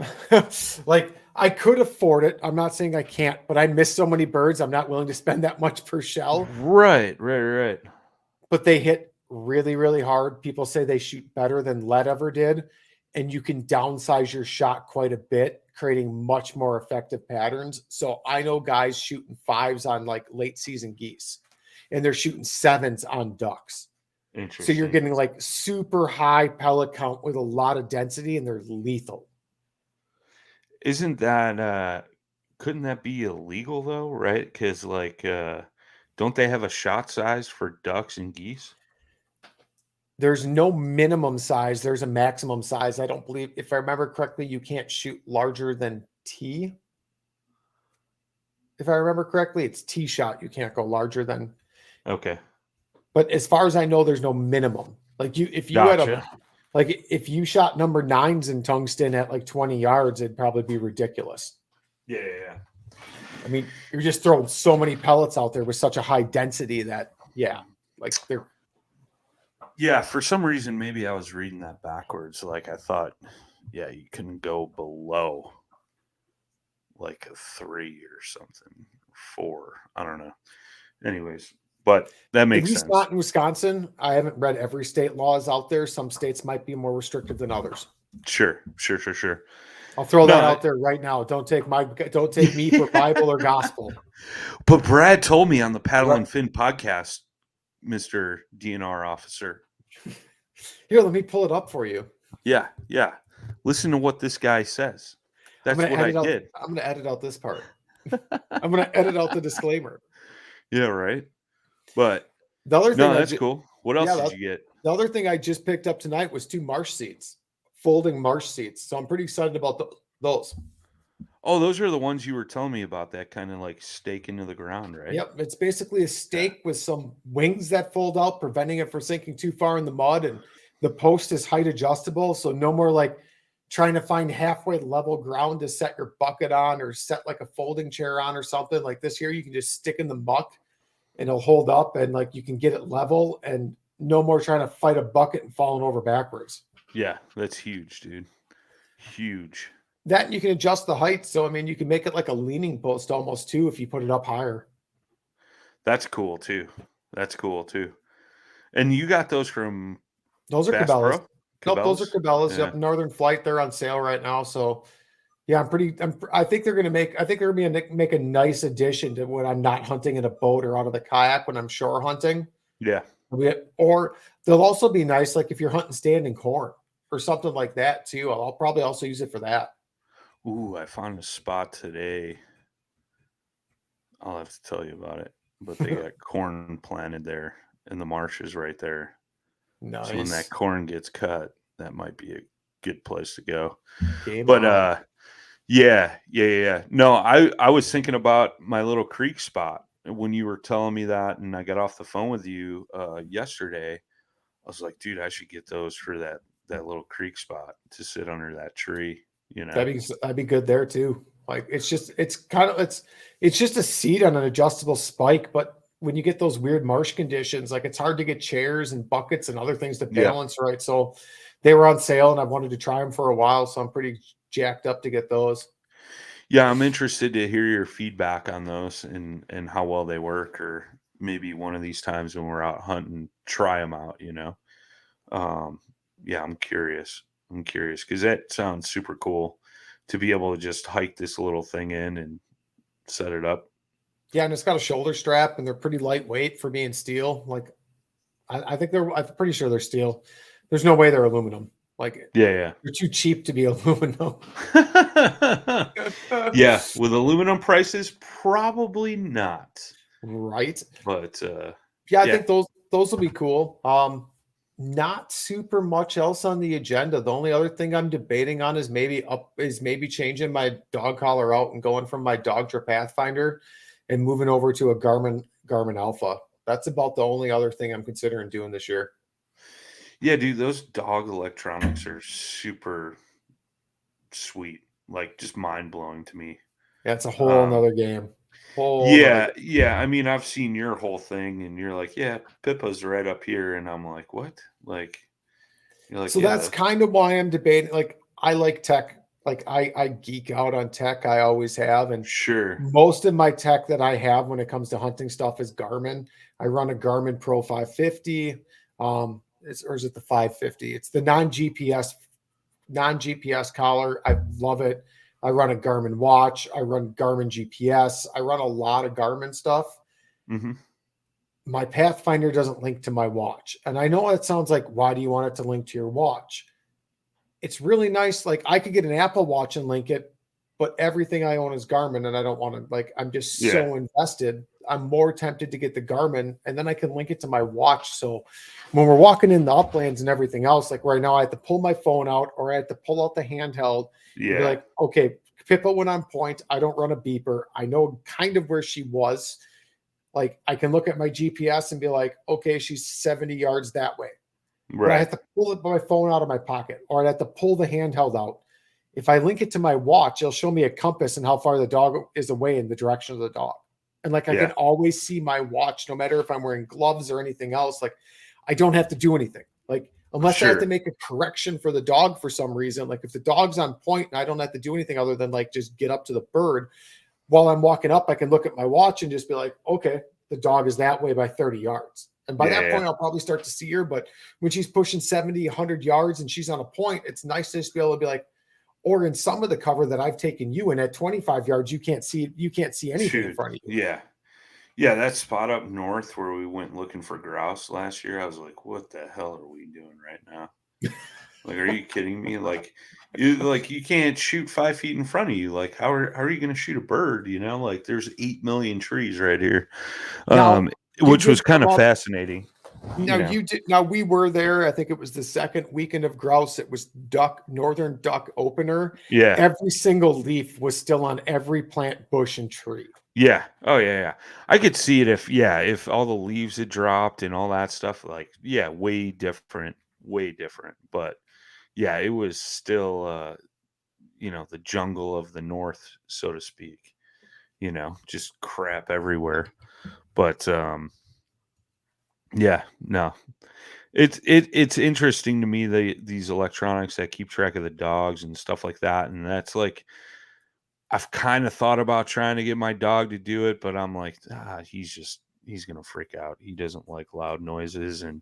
S5: Like I could afford it. I'm not saying I can't, but I miss so many birds. I'm not willing to spend that much per shell.
S1: Right.
S5: But they hit really, really hard. People say they shoot better than lead ever did. And you can downsize your shot quite a bit, creating much more effective patterns. So I know guys shooting 5s on like late season geese, and they're shooting 7s on ducks. So you're getting like super high pellet count with a lot of density, and they're lethal.
S1: Isn't that couldn't that be illegal though, right? Because like don't they have a shot size for ducks and geese?
S5: There's no minimum size. There's a maximum size. I don't believe, if I remember correctly, you can't shoot larger than T. If I remember correctly, it's T shot. You can't go larger than.
S1: Okay.
S5: But as far as I know, there's no minimum. Like if you had if you shot number 9s in tungsten at like 20 yards, it'd probably be ridiculous.
S1: Yeah.
S5: I mean, you're just throwing so many pellets out there with such a high density that, like they're.
S1: Yeah, for some reason, maybe I was reading that backwards. Like I thought, you couldn't go below like a 3 or something, 4. I don't know. Anyways, but that makes sense.
S5: Not in Wisconsin. I haven't read every state laws out there. Some states might be more restrictive than others.
S1: Sure.
S5: I'll throw that out there right now. Don't take me for Bible or gospel.
S1: But Brad told me on the Paddle and Fin podcast, Mr. DNR officer.
S5: Here, let me pull it up for you.
S1: Yeah. Listen to what this guy says. That's what I did.
S5: I'm going to edit out this part. I'm going to edit out the disclaimer.
S1: Yeah, right. But
S5: the other thing,
S1: that's cool. What else did you get?
S5: The other thing I just picked up tonight was 2 marsh seats, folding marsh seats. So I'm pretty excited about those.
S1: Oh, those are the ones you were telling me about, that kind of like stake into the ground, right?
S5: Yep. It's basically a stake with some wings that fold out, preventing it from sinking too far in the mud. And the post is height adjustable. So no more like trying to find halfway level ground to set your bucket on or set like a folding chair on or something like this here. You can just stick in the muck and it'll hold up, and like you can get it level, and no more trying to fight a bucket and falling over backwards.
S1: Yeah, that's huge, dude. Huge.
S5: That you can adjust the height. So, I mean, you can make it like a leaning post almost too if you put it up higher.
S1: That's cool too. And you got those from
S5: those are Cabela's. Nope, those are Cabela's.
S1: Yeah.
S5: Yep, Northern Flight. They're on sale right now. So, yeah, I think they're going to make a nice addition to when I'm not hunting in a boat or out of the kayak when I'm shore hunting.
S1: Yeah.
S5: Or they'll also be nice, like if you're hunting standing corn or something like that too. I'll probably also use it for that.
S1: Ooh, I found a spot today. I'll have to tell you about it. But they got corn planted there in the marshes right there.
S5: Nice.
S1: So when that corn gets cut, that might be a good place to go. Yeah. No, I was thinking about my little creek spot when you were telling me that, and I got off the phone with you yesterday. I was like, dude, I should get those for that little creek spot to sit under that tree. You know,
S5: that'd be good there too. Like it's just a seat on an adjustable spike, but when you get those weird marsh conditions, like it's hard to get chairs and buckets and other things to balance, right? So they were on sale and I wanted to try them for a while, so I'm pretty jacked up to get those.
S1: Yeah, I'm interested to hear your feedback on those and how well they work, or maybe one of these times when we're out hunting, try them out, you know. Yeah, I'm curious. I'm curious because that sounds super cool to be able to just hike this little thing in and set it up.
S5: Yeah, and it's got a shoulder strap, and they're pretty lightweight for being steel. Like, I think I'm pretty sure they're steel. There's no way they're aluminum. Like,
S1: Yeah,
S5: they're too cheap to be aluminum.
S1: yeah. With aluminum prices, probably not.
S5: Right.
S1: But
S5: yeah, I think those will be cool. Not super much else on the agenda. The only other thing I'm debating on is maybe changing my dog collar out and going from my dog trip Pathfinder and moving over to a Garmin Alpha. That's about the only other thing I'm considering doing this year.
S1: Yeah, dude, those dog electronics are super sweet. Like, just mind blowing to me.
S5: Yeah, it's a whole nother game.
S1: Yeah. I mean, I've seen your whole thing, and you're like, yeah, Pippa's right up here, and I'm like, what? Like, you're like,
S5: so that's kind of why I'm debating. Like, I like tech. Like, I geek out on tech. I always have, and
S1: sure.
S5: Most of my tech that I have when it comes to hunting stuff is Garmin. I run a Garmin Pro 550. Or is it the 550? It's the non-GPS collar. I love it. I run a Garmin watch. I run Garmin GPS. I run a lot of Garmin stuff.
S1: Mm-hmm.
S5: My Pathfinder doesn't link to my watch. And I know it sounds like, why do you want it to link to your watch? It's really nice. Like, I could get an Apple Watch and link it, but everything I own is Garmin, and I don't want to, like, I'm just so invested. I'm more tempted to get the Garmin, and then I can link it to my watch. So when we're walking in the uplands and everything else, like right now, I have to pull my phone out, or I have to pull out the handheld.
S1: Yeah.
S5: Be like, okay, Pippa went on point. I don't run a beeper. I know kind of where she was. Like, I can look at my GPS and be like, okay, she's 70 yards that way.
S1: Right.
S5: But I have to pull my phone out of my pocket, or I have to pull the handheld out. If I link it to my watch, it'll show me a compass and how far the dog is away in the direction of the dog. And like, I can always see my watch, no matter if I'm wearing gloves or anything else. Like, I don't have to do anything. Like, unless I have to make a correction for the dog for some reason. Like, if the dog's on point and I don't have to do anything other than like just get up to the bird while I'm walking up, I can look at my watch and just be like, okay, the dog is that way by 30 yards. And by that point, I'll probably start to see her. But when she's pushing 70, 100 yards and she's on a point, it's nice to just be able to be like, or in some of the cover that I've taken you in at 25 yards, you can't see anything in front of you.
S1: Yeah, that spot up north where we went looking for grouse last year, I was like, what the hell are we doing right now? Like, are you kidding me? Like, you can't shoot 5 feet in front of you. Like, how are you going to shoot a bird? You know, like, there's 8 million trees right here, which was kind of fascinating.
S5: You did. Now, we were there. I think it was the second weekend of grouse. It was northern duck opener.
S1: Yeah.
S5: Every single leaf was still on every plant, bush, and tree.
S1: Yeah. Oh, yeah. I could see it if all the leaves had dropped and all that stuff. Like, way different. But yeah, it was still, the jungle of the north, so to speak. Just crap everywhere. But no. It's interesting to me, these electronics that keep track of the dogs and stuff like that, and that's like, I've kind of thought about trying to get my dog to do it, but I'm like, he's gonna freak out. He doesn't like loud noises, and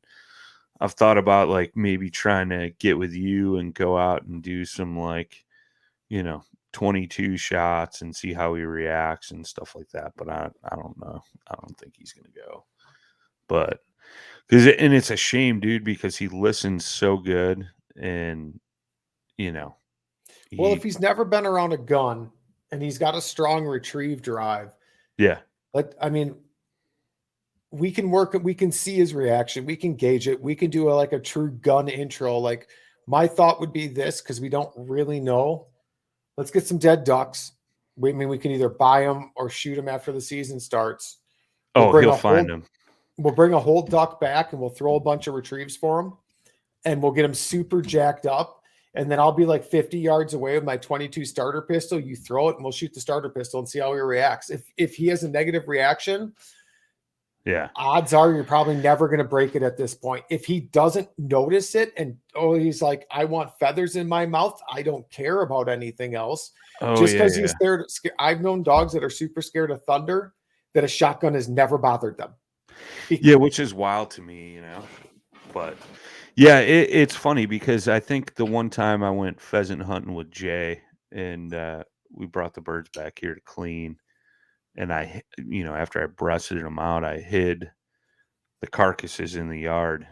S1: I've thought about like maybe trying to get with you and go out and do some 22 shots and see how he reacts and stuff like that. But I don't know. I don't think he's gonna go. But and it's a shame, dude, because he listens so good, and
S5: well, if he's never been around a gun and he's got a strong retrieve drive, but I mean, we can see his reaction, we can gauge it, we can do a true gun intro. Like, my thought would be this, because we don't really know. Let's get some dead ducks. We can either buy them or shoot them after the season starts.
S1: He'll find them.
S5: We'll bring a whole duck back and we'll throw a bunch of retrieves for him, and we'll get him super jacked up. And then I'll be like 50 yards away with my 22 starter pistol. You throw it and we'll shoot the starter pistol and see how he reacts. If he has a negative reaction, odds are you're probably never going to break it at this point. If he doesn't notice it and he's like, I want feathers in my mouth, I don't care about anything else. Just because he's scared. I've known dogs that are super scared of thunder that a shotgun has never bothered them.
S1: Yeah, which is wild to me, But yeah, it's funny because I think the one time I went pheasant hunting with Jay and we brought the birds back here to clean, and after I breasted them out, I hid the carcasses in the yard,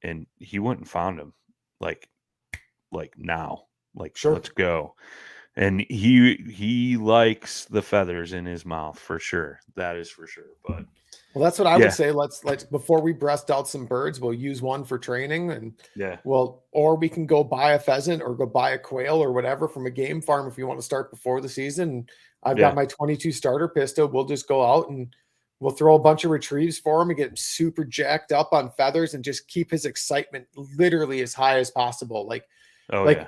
S1: and he went and found them like now, like
S5: Sure.
S1: let's go. And he likes the feathers in his mouth for sure. That is for sure. But
S5: Well, that's what I
S1: Yeah.
S5: would say. Let's before we breast out some birds, we'll use one for training, and
S1: yeah,
S5: or we can go buy a pheasant or go buy a quail or whatever from a game farm if you want to start before the season. I've
S1: Yeah.
S5: got my 22 starter pistol. We'll just go out and we'll throw a bunch of retrieves for him and get him super jacked up on feathers and just keep his excitement literally as high as possible. Like
S1: yeah,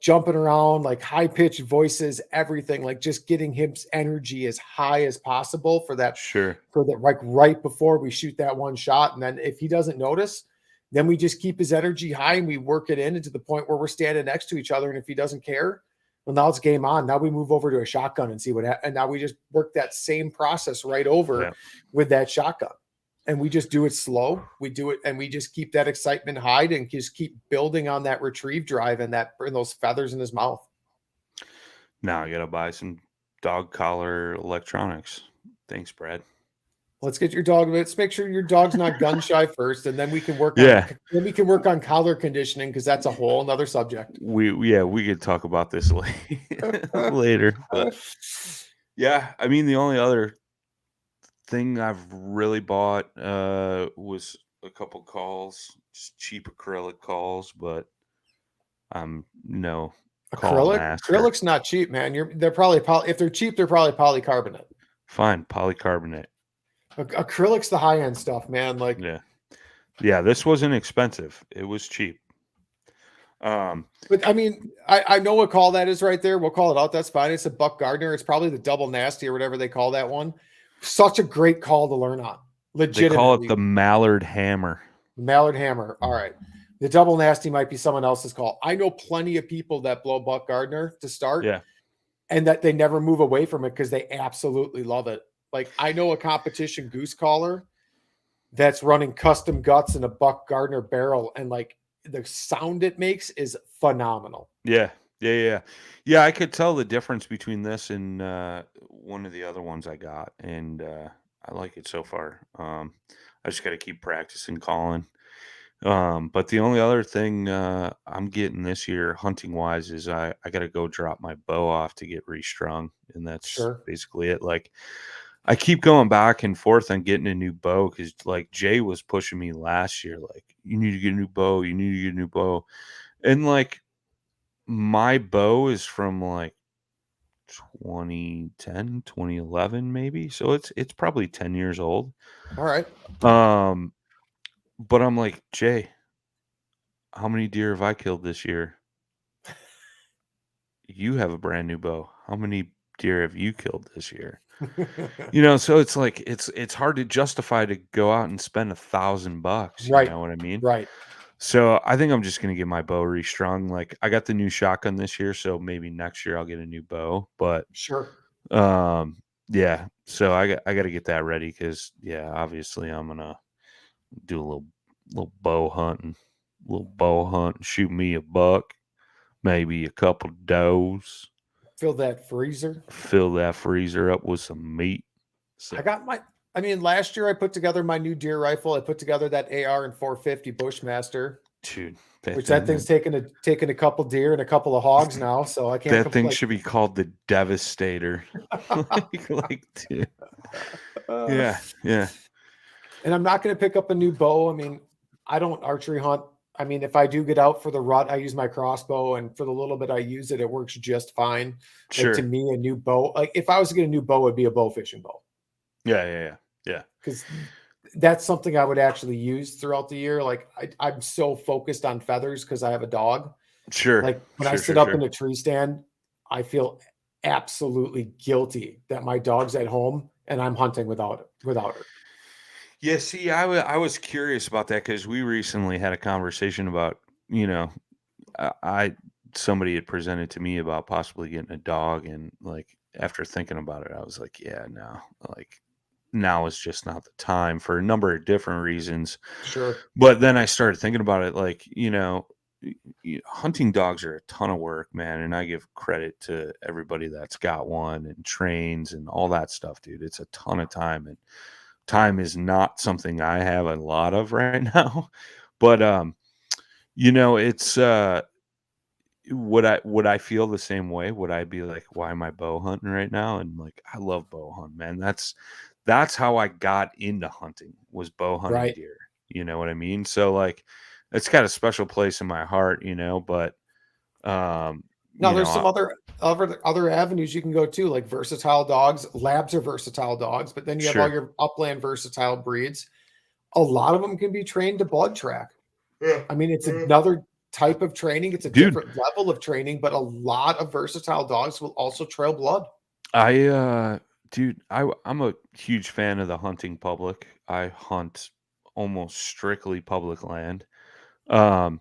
S5: jumping around, like high pitched voices, everything, like just getting his energy as high as possible for that,
S1: sure,
S5: like right before we shoot that one shot. And then if he doesn't notice, then we just keep his energy high and we work it into the point where we're standing next to each other. And if he doesn't care, well, now it's game on. Now we move over to a shotgun and see what happens. And now we just work that same process right over with that shotgun. And we just do it slow. We do it and we just keep that excitement high and just keep building on that retrieve drive and those feathers in his mouth.
S1: now I gotta buy some dog collar electronics. Thanks, Brad.
S5: Let's get your dog. Let's make sure your dog's not gun shy first, and then we can work on collar conditioning, because that's a whole another subject.
S1: We could talk about this later. But yeah, I mean, the only other thing I've really bought was a couple calls, just cheap acrylic calls, but I'm no call master.
S5: Acrylic's not cheap, man. They're probably if they're cheap, they're probably polycarbonate.
S1: Fine, polycarbonate.
S5: Acrylic's the high end stuff, man. Like
S1: yeah, this wasn't expensive. It was cheap.
S5: But I mean, I know what call that is right there. We'll call it out. That's fine. It's a Buck Gardner. It's probably the double nasty or whatever they call that one. Such a great call to learn on. Legitimately.
S1: They call it the Mallard Hammer.
S5: Mallard Hammer. All right. The double nasty might be someone else's call. I know plenty of people that blow Buck Gardner to start.
S1: Yeah.
S5: And that they never move away from it because they absolutely love it. Like, I know a competition goose caller that's running custom guts in a Buck Gardner barrel, and like the sound it makes is phenomenal.
S1: Yeah. I could tell the difference between this and one of the other ones I got, and I like it so far. I just got to keep practicing calling. But the only other thing I'm getting this year hunting wise is I got to go drop my bow off to get restrung, and that's basically it. Like, I keep going back and forth on getting a new bow because like Jay was pushing me last year, like, you need to get a new bow, and like my bow is from like 2010, 2011 maybe, so it's probably 10 years old.
S5: All right.
S1: But I'm like, Jay, how many deer have I killed this year? You have a brand new bow. How many deer have you killed this year? So it's like it's hard to justify to go out and spend $1,000.
S5: Right.
S1: You know what I mean?
S5: Right.
S1: So I think I'm just gonna get my bow restrung. Like, I got the new shotgun this year, so maybe next year I'll get a new bow. But yeah. So I got to get that ready because obviously I'm gonna do a little bow hunt and shoot me a buck, maybe a couple does.
S5: Fill that freezer
S1: up with some meat. So.
S5: Last year I put together my new deer rifle. I put together that AR and 450 Bushmaster.
S1: Dude,
S5: that thing's taken a couple deer and a couple of hogs now. So I can't.
S1: That thing should be called the Devastator. Dude. Yeah.
S5: And I'm not going to pick up a new bow. I mean, I don't archery hunt. I mean, if I do get out for the rut, I use my crossbow, and for the little bit I use it, it works just fine.
S1: Sure.
S5: Like, to me, a new bow, like if I was to get a new bow, it'd be a bow fishing bow.
S1: Yeah.
S5: Because that's something I would actually use throughout the year. Like, I'm so focused on feathers because I have a dog.
S1: Sure.
S5: Like, when I sit up in a tree stand, I feel absolutely guilty that my dog's at home and I'm hunting without her.
S1: Yeah, see, I was curious about that because we recently had a conversation about, somebody had presented to me about possibly getting a dog, and like after thinking about it, I was like, yeah, no, like now is just not the time for a number of different reasons.
S5: Sure.
S1: But then I started thinking about it, like, hunting dogs are a ton of work, man. And I give credit to everybody that's got one and trains and all that stuff, dude. It's a ton of time, and time is not something I have a lot of right now. But, it's, would I feel the same way? Would I be like, why am I bow hunting right now? And like, I love bow hunting, man. That's how I got into hunting, was bow hunting deer. You know what I mean? So like, it's got a special place in my heart, but
S5: now there's some other avenues you can go to, like versatile dogs. Labs are versatile dogs, but then you have all your upland versatile breeds. A lot of them can be trained to blood track. Yeah. I mean, it's another type of training. It's a different level of training, but a lot of versatile dogs will also trail blood.
S1: I'm a huge fan of the hunting public. I hunt almost strictly public land. And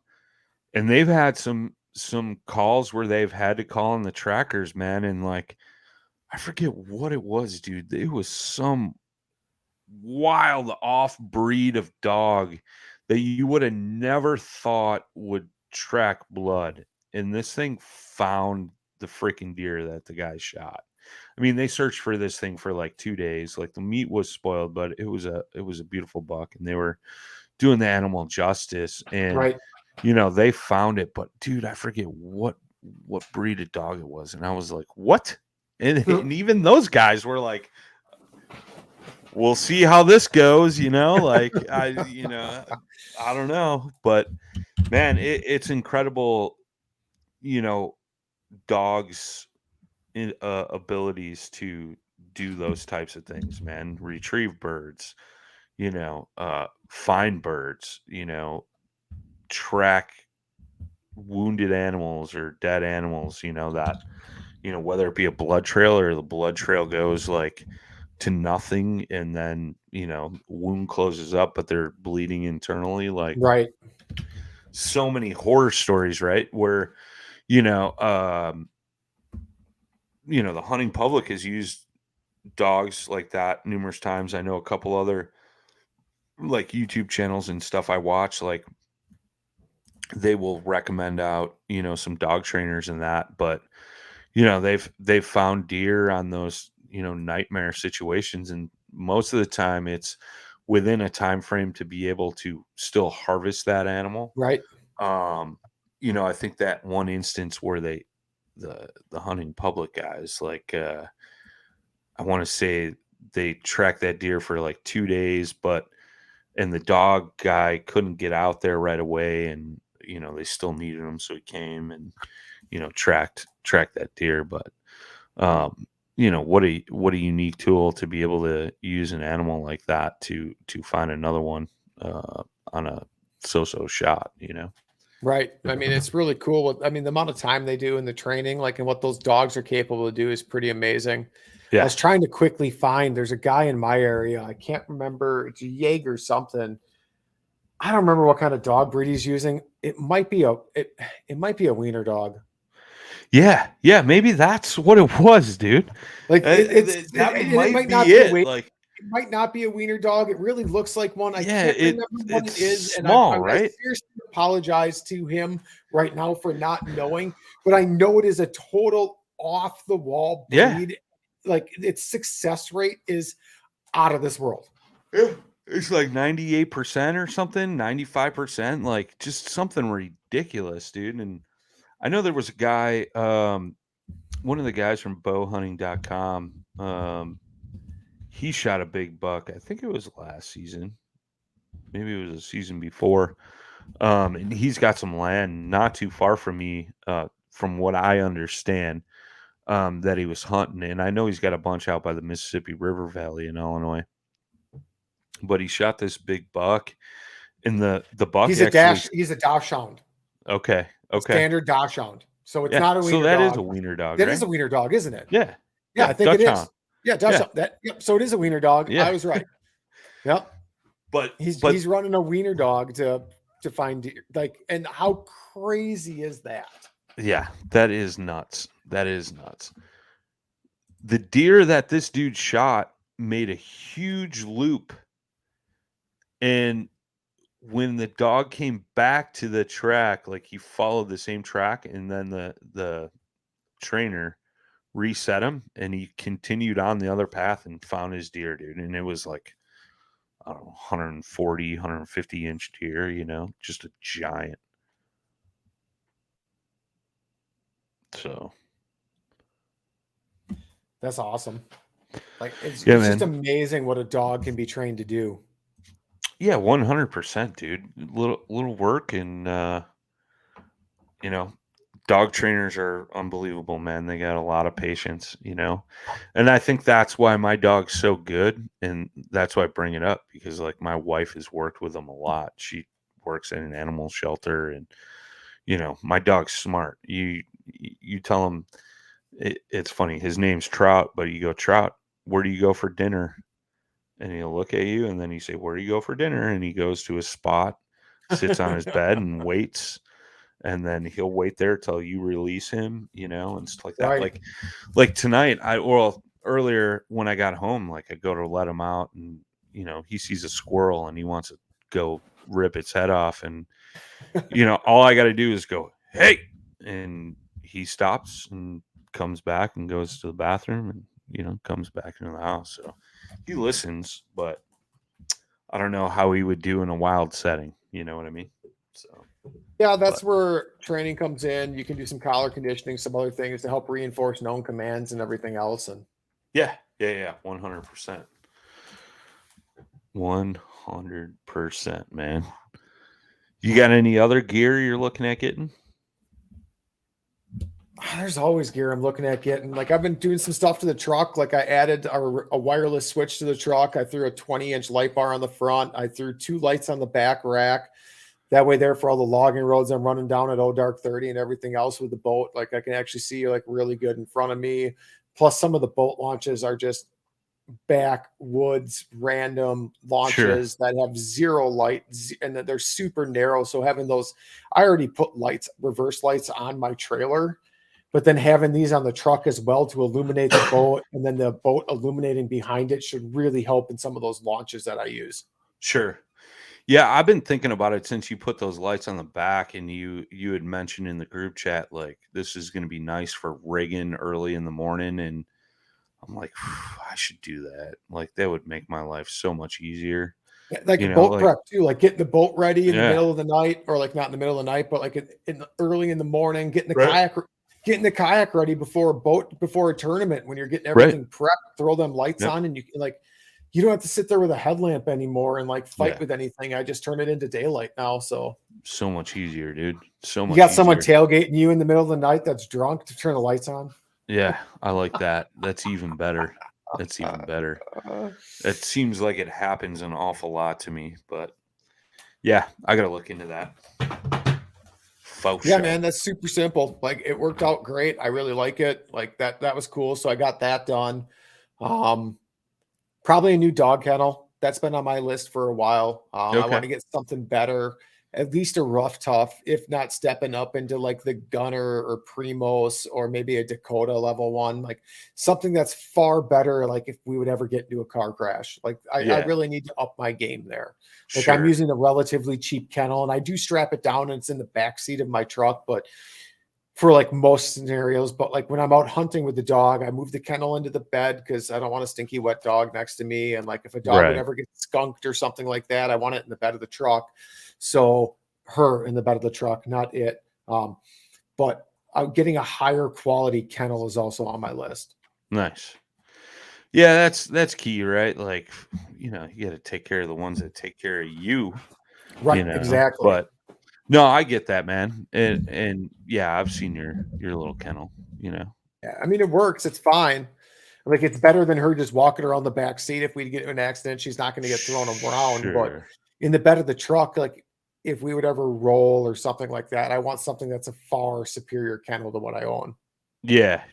S1: they've had some calls where they've had to call in the trackers, man. And like, I forget what it was, dude. It was some wild off breed of dog that you would have never thought would track blood. And this thing found the freaking deer that the guy shot. I mean, they searched for this thing for like 2 days. Like, the meat was spoiled, but it was a beautiful buck, and they were doing the animal justice. And they found it. But dude, I forget what breed of dog it was, and I was like, what? And even those guys were like, we'll see how this goes, like, I don't know, but man, it's incredible, dogs' abilities to do those types of things, man. Retrieve birds, find birds, track wounded animals or dead animals, that, whether it be a blood trail or the blood trail goes like to nothing, and then wound closes up but they're bleeding internally, like so many horror stories, right, where the hunting public has used dogs like that numerous times. I know a couple other like YouTube channels and stuff I watch, like, they will recommend out some dog trainers and that, but they've found deer on those nightmare situations, and most of the time it's within a time frame to be able to still harvest that animal. I think that one instance where the hunting public guys, like, I want to say they tracked that deer for like 2 days, and the dog guy couldn't get out there right away, and they still needed him, so he came and tracked that deer. But what a unique tool to be able to use an animal like that to find another one on a so-so shot,
S5: Right. I mean, it's really cool. I mean, the amount of time they do in the training, like, and what those dogs are capable to do is pretty amazing. I was trying to quickly find, there's a guy in my area, I can't remember, it's a Jaeger something. I don't remember what kind of dog breed he's using. It might be a wiener dog.
S1: Yeah, maybe that's what it was, dude.
S5: Like, it might not be it.
S1: Like,
S5: it might not be a wiener dog. It really looks like one. I can't remember what it is.
S1: Small,
S5: and
S1: right?
S5: I seriously apologize to him right now for not knowing, but I know it is a total off the wall breed.
S1: Yeah.
S5: Like, its success rate is out of this world.
S1: Yeah. It's like 98% or something, 95%, like just something ridiculous, dude. And I know there was a guy, one of the guys from bowhunting.com, he shot a big buck. I think it was last season. Maybe it was a season before. And he's got some land not too far from me, from what I understand, that he was hunting. And I know he's got a bunch out by the Mississippi River Valley in Illinois. But he shot this big buck, and the buck.
S5: He's a dachshund.
S1: Okay.
S5: Standard dachshund. So it's not a wiener dog.
S1: So that is a wiener dog.
S5: That is a wiener dog, isn't it?
S1: Yeah.
S5: Yeah, I think it is. Yeah, dachshund. So it is a wiener dog.
S1: Yeah.
S5: I was right. Yep.
S1: But
S5: he's running a wiener dog to find deer. Like, and how crazy is that?
S1: Yeah, that is nuts. The deer that this dude shot made a huge loop, and when the dog came back to the track, like he followed the same track, and then the trainer reset him, and he continued on the other path and found his deer, dude. And it was like, I don't know, 140, 150 inch deer, just a giant. So
S5: That's awesome. Like it's
S1: Yeah,
S5: just
S1: man.
S5: amazing what a dog can be trained to do.
S1: Yeah, 100%, dude. Little work, and dog trainers are unbelievable, man. They got a lot of patience, and I think that's why my dog's so good, and that's why I bring it up, because like my wife has worked with them a lot. She works in an animal shelter, and my dog's smart. You tell him, it's funny. His name's Trout, but you go, Trout, where do you go for dinner? And he'll look at you, and then you say, where do you go for dinner? And he goes to his spot, sits on his bed, and waits. And then he'll wait there till you release him, and stuff like that.
S5: Right.
S1: Like tonight, earlier when I got home, like I go to let him out, and he sees a squirrel and he wants to go rip its head off, and all I got to do is go, hey, and he stops and comes back and goes to the bathroom, and comes back into the house. So he listens, but I don't know how he would do in a wild setting. You know what I mean? So.
S5: Yeah, that's where training comes in. You can do some collar conditioning, some other things to help reinforce known commands and everything else. And
S1: Yeah, 100%. 100%, man. You got any other gear you're looking at getting?
S5: There's always gear I'm looking at getting. Like I've been doing some stuff to the truck. Like I added a wireless switch to the truck. I threw a 20-inch light bar on the front. I threw 2 lights on the back rack. That way there for all the logging roads I'm running down at dark 30 and everything else with the boat. Like I can actually see like really good in front of me. Plus some of the boat launches are just backwoods random launches that have zero light and that they're super narrow. So having those, I already put lights, reverse lights on my trailer, but then having these on the truck as well to illuminate the boat, and then the boat illuminating behind it should really help in some of those launches that I use.
S1: Sure. Yeah, I've been thinking about it since you put those lights on the back, and you had mentioned in the group chat, like, this is going to be nice for rigging early in the morning. And I'm like, I should do that. Like, that would make my life so much easier.
S5: Like boat prep too, like getting the boat ready in the middle of the night, or like not in the middle of the night, but like early in the morning, getting the kayak ready before a tournament when you're getting everything prepped, throw them lights on, and you don't have to sit there with a headlamp anymore and like fight with anything. I just turn it into daylight now. So
S1: much easier, dude. So much.
S5: You got someone tailgating you in the middle of the night that's drunk to turn the lights on.
S1: Yeah, I like that. That's even better. That's even better. It seems like it happens an awful lot to me, but yeah, I got to look into that.
S5: Man, that's super simple. Like it worked out great. I really like it. Like that was cool. So I got that done. Probably a new dog kennel. That's been on my list for a while. I want to get something better, at least a rough tough, if not stepping up into like the Gunner or Primos or maybe a Dakota level 1, like something that's far better. Like if we would ever get into a car crash, like I really need to up my game there. Like I'm using a relatively cheap kennel, and I do strap it down and it's in the back seat of my truck, but for like most scenarios. But like when I'm out hunting with the dog, I move the kennel into the bed because I don't want a stinky wet dog next to me. And like if a dog would ever get skunked or something like that, I want it in the bed of the truck. So her in the bed of the truck, not it. But getting a higher quality kennel is also on my list.
S1: Nice. Yeah, that's key, right? Like, you got to take care of the ones that take care of you.
S5: Right. Exactly.
S1: But no, I get that, man. And yeah, I've seen your little kennel, Yeah,
S5: I mean, it works. It's fine. Like it's better than her just walking around the back seat. If we get in an accident, she's not going to get thrown around. But in the bed of the truck, like if we would ever roll or something like that, I want something that's a far superior kennel to what I own.
S1: Yeah.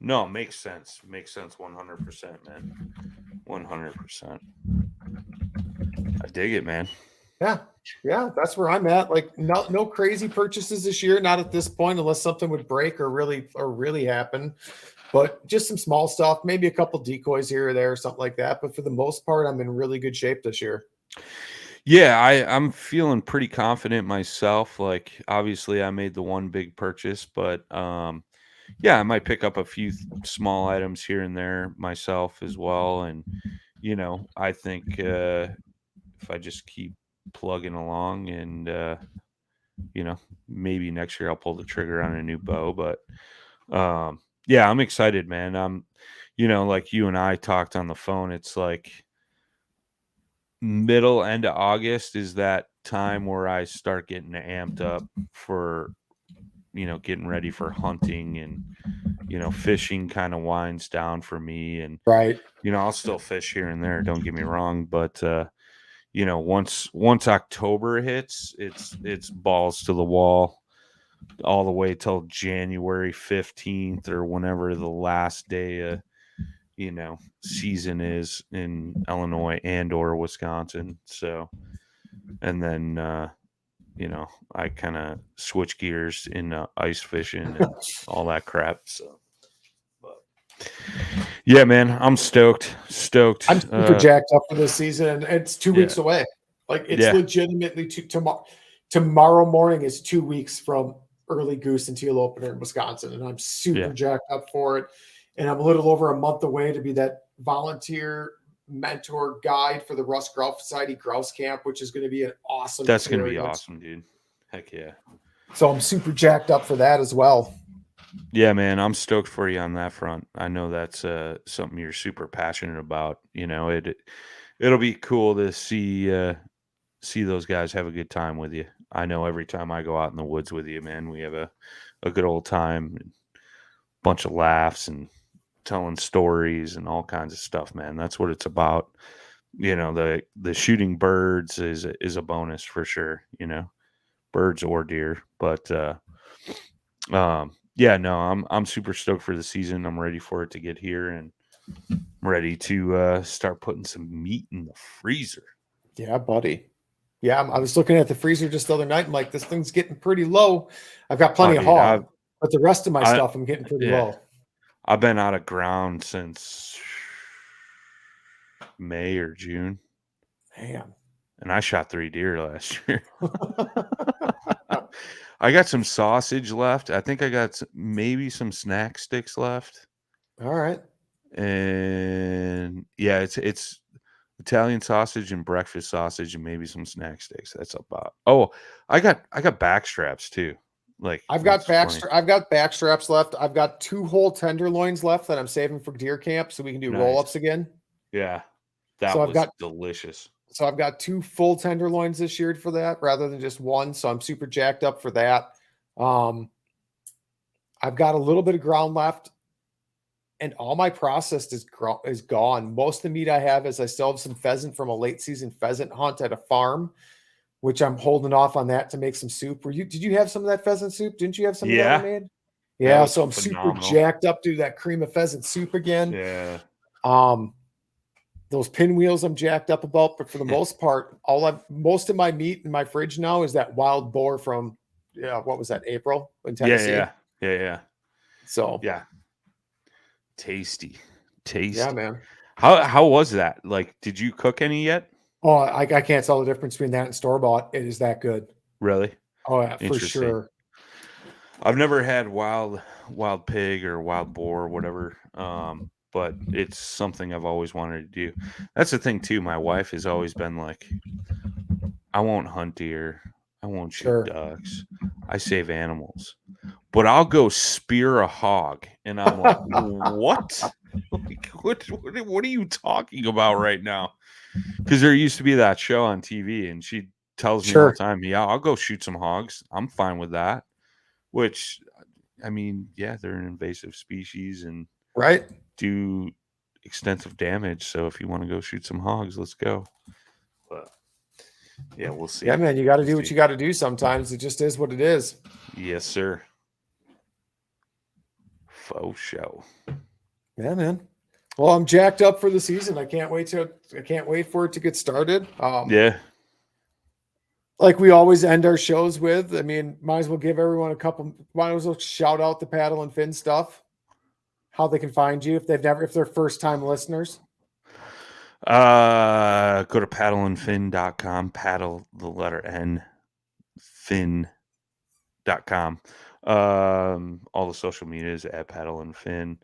S1: No, makes sense. Makes sense 100%, man. 100%. I dig it, man.
S5: Yeah, that's where I'm at. Like no crazy purchases this year, not at this point, unless something would break or really happen. But just some small stuff, maybe a couple decoys here or there, or something like that. But for the most part, I'm in really good shape this year.
S1: Yeah, I'm feeling pretty confident myself. Like obviously I made the one big purchase, but yeah, I might pick up a few small items here and there myself as well. And I think if I just keep plugging along and maybe next year I'll pull the trigger on a new bow. But yeah, I'm excited, man. Like you and I talked on the phone, it's like middle end of August is that time where I start getting amped up for getting ready for hunting, and fishing kind of winds down for me. And
S5: Right.
S1: I'll still fish here and there, don't get me wrong, but once October hits, it's balls to the wall all the way till January 15th or whenever the last day of season is in Illinois and or Wisconsin. So, and then I kind of switch gears in ice fishing and all that crap. So, but yeah, man, I'm stoked.
S5: I'm super jacked up for this season. It's 2 weeks away. Like it's legitimately tomorrow morning is 2 weeks from early goose and teal opener in Wisconsin, and I'm super jacked up for it. And I'm a little over a month away to be that volunteer mentor guide for the Russ Grouse Society Grouse Camp, which is going to be an awesome.
S1: That's going to be awesome, dude. Heck yeah.
S5: So I'm super jacked up for that as well.
S1: Yeah, man, I'm stoked for you on that front. I know that's something you're super passionate about. It'll be cool to see those guys have a good time with you. I know every time I go out in the woods with you, man, we have a good old time, and bunch of laughs and telling stories and all kinds of stuff, man. That's what it's about. The shooting birds is a bonus for sure, birds or deer. But yeah, no, I'm super stoked for the season. I'm ready for it to get here, and I'm ready to start putting some meat in the freezer.
S5: Yeah, buddy. Yeah, I was looking at the freezer just the other night. I'm like, this thing's getting pretty low. I've got plenty of hog, but the rest of my stuff I'm getting pretty low.
S1: I've been out of ground since May or June.
S5: Man.
S1: And I shot 3 deer last year. I got some sausage left. I think I got maybe some snack sticks left.
S5: All right.
S1: And yeah, it's Italian sausage and breakfast sausage and maybe some snack sticks. That's about. Oh, I got back straps too. Like
S5: I've got back straps left. I've got 2 whole tenderloins left that I'm saving for deer camp so we can do roll-ups again.
S1: Yeah. That was delicious.
S5: So I've got 2 full tenderloins this year for that rather than just one. So I'm super jacked up for that. I've got a little bit of ground left, and all my processed is gone. Most of the meat I have is I still have some pheasant from a late season pheasant hunt at a farm, which I'm holding off on that to make some soup. Did you have some of that pheasant soup? Didn't you have some of that I made? Yeah, so I'm phenomenal. Super jacked up to do that cream of pheasant soup again.
S1: Yeah.
S5: Those pinwheels I'm jacked up about, but for the most part, most of my meat in my fridge now is that wild boar from what was that, April in Tennessee?
S1: Yeah.
S5: So
S1: yeah. Tasty.
S5: Yeah, man.
S1: How was that? Like, did you cook any yet?
S5: Oh, I can't tell the difference between that and store-bought. It is that good.
S1: Really?
S5: Oh, yeah, for sure.
S1: I've never had wild pig or wild boar or whatever, but it's something I've always wanted to do. That's the thing, too. My wife has always been like, I won't hunt deer. I won't shoot ducks. I save animals. But I'll go spear a hog. And I'm like, what? Like, what are you talking about right now? Because there used to be that show on TV, and she tells me all the time, yeah, I'll go shoot some hogs. I'm fine with that. Which, I mean, yeah, they're an invasive species and do extensive damage. So if you want to go shoot some hogs, let's go. But yeah, we'll see.
S5: Yeah, man, you got to do what you got to do sometimes. It just is what it is.
S1: Yes, sir. Faux show.
S5: Yeah, man. Well, I'm jacked up for the season. I can't wait for it to get started.
S1: Yeah.
S5: like we always end our shows with, I mean, might as well give everyone might as well shout out the Paddle and Fin stuff, how they can find you if they're first time listeners.
S1: Go to paddleandfin.com, paddle the letter N, fin.com. All the social media is at Paddle and Fin.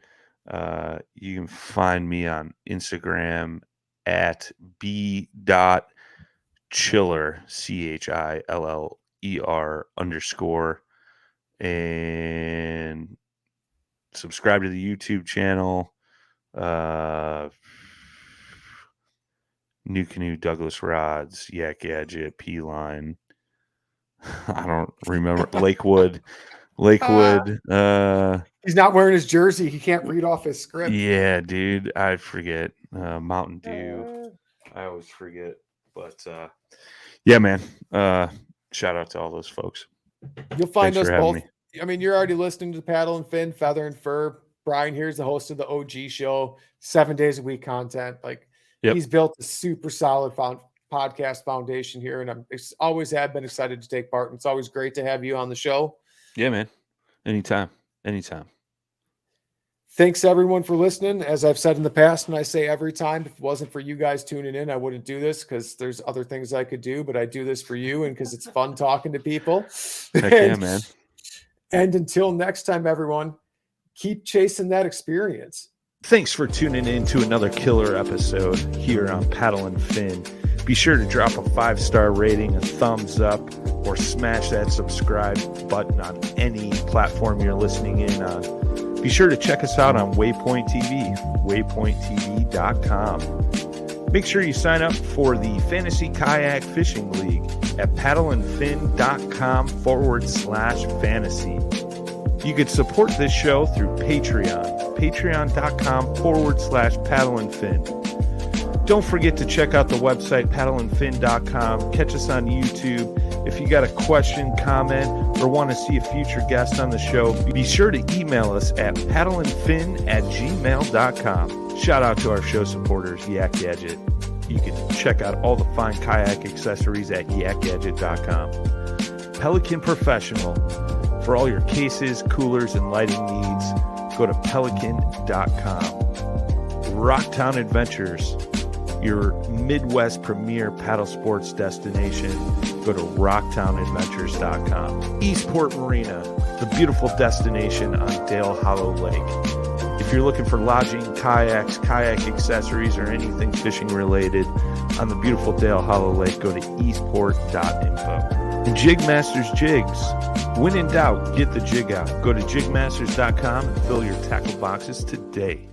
S1: You can find me on Instagram at b.chiller, CHILLER_, and subscribe to the YouTube channel. New Canoe, Douglas Rods, Yak Gadget, P-Line. I don't remember. Lakewood.
S5: He's not wearing his jersey. He can't read off his script.
S1: Yeah, dude. I forget. Mountain Dew. I always forget. But yeah, man. Shout out to all those folks.
S5: You'll find
S1: Thanks
S5: us
S1: for having
S5: both.
S1: me.
S5: I mean, you're already listening to Paddle and Fin, Feather and Fur. Brian here's the host of the OG show, 7 days a week content. Like, he's built a super solid podcast foundation here, and I'm always have been excited to take part. And it's always great to have you on the show.
S1: Yeah, man. Anytime.
S5: Thanks everyone for listening. As I've said in the past, and I say every time, if it wasn't for you guys tuning in, I wouldn't do this because there's other things I could do, but I do this for you and because it's fun talking to people.
S1: Heck yeah, man.
S5: And until next time, everyone, keep chasing that experience.
S1: Thanks for tuning in to another killer episode here on Paddle and Fin. Be sure to drop a 5-star rating, a thumbs up, or smash that subscribe button on any platform you're listening in on. Be sure to check us out on Waypoint TV, waypointtv.com. Make sure you sign up for the Fantasy Kayak Fishing League at paddleandfin.com/fantasy. You could support this show through Patreon, patreon.com/paddleandfin. Don't forget to check out the website, paddleandfin.com. Catch us on YouTube. If you got a question, comment, or want to see a future guest on the show, be sure to email us at paddleandfin@gmail.com. Shout out to our show supporters, Yak Gadget. You can check out all the fine kayak accessories at yakgadget.com. Pelican Professional. For all your cases, coolers, and lighting needs, go to pelican.com. Rocktown Adventures, your Midwest premier paddle sports destination. Go to rocktownadventures.com. Eastport Marina, the beautiful destination on Dale Hollow Lake. If you're looking for lodging, kayaks, kayak accessories, or anything fishing related on the beautiful Dale Hollow Lake, go to eastport.info. And Jigmasters Jigs. When in doubt, get the jig out. Go to jigmasters.com and fill your tackle boxes today.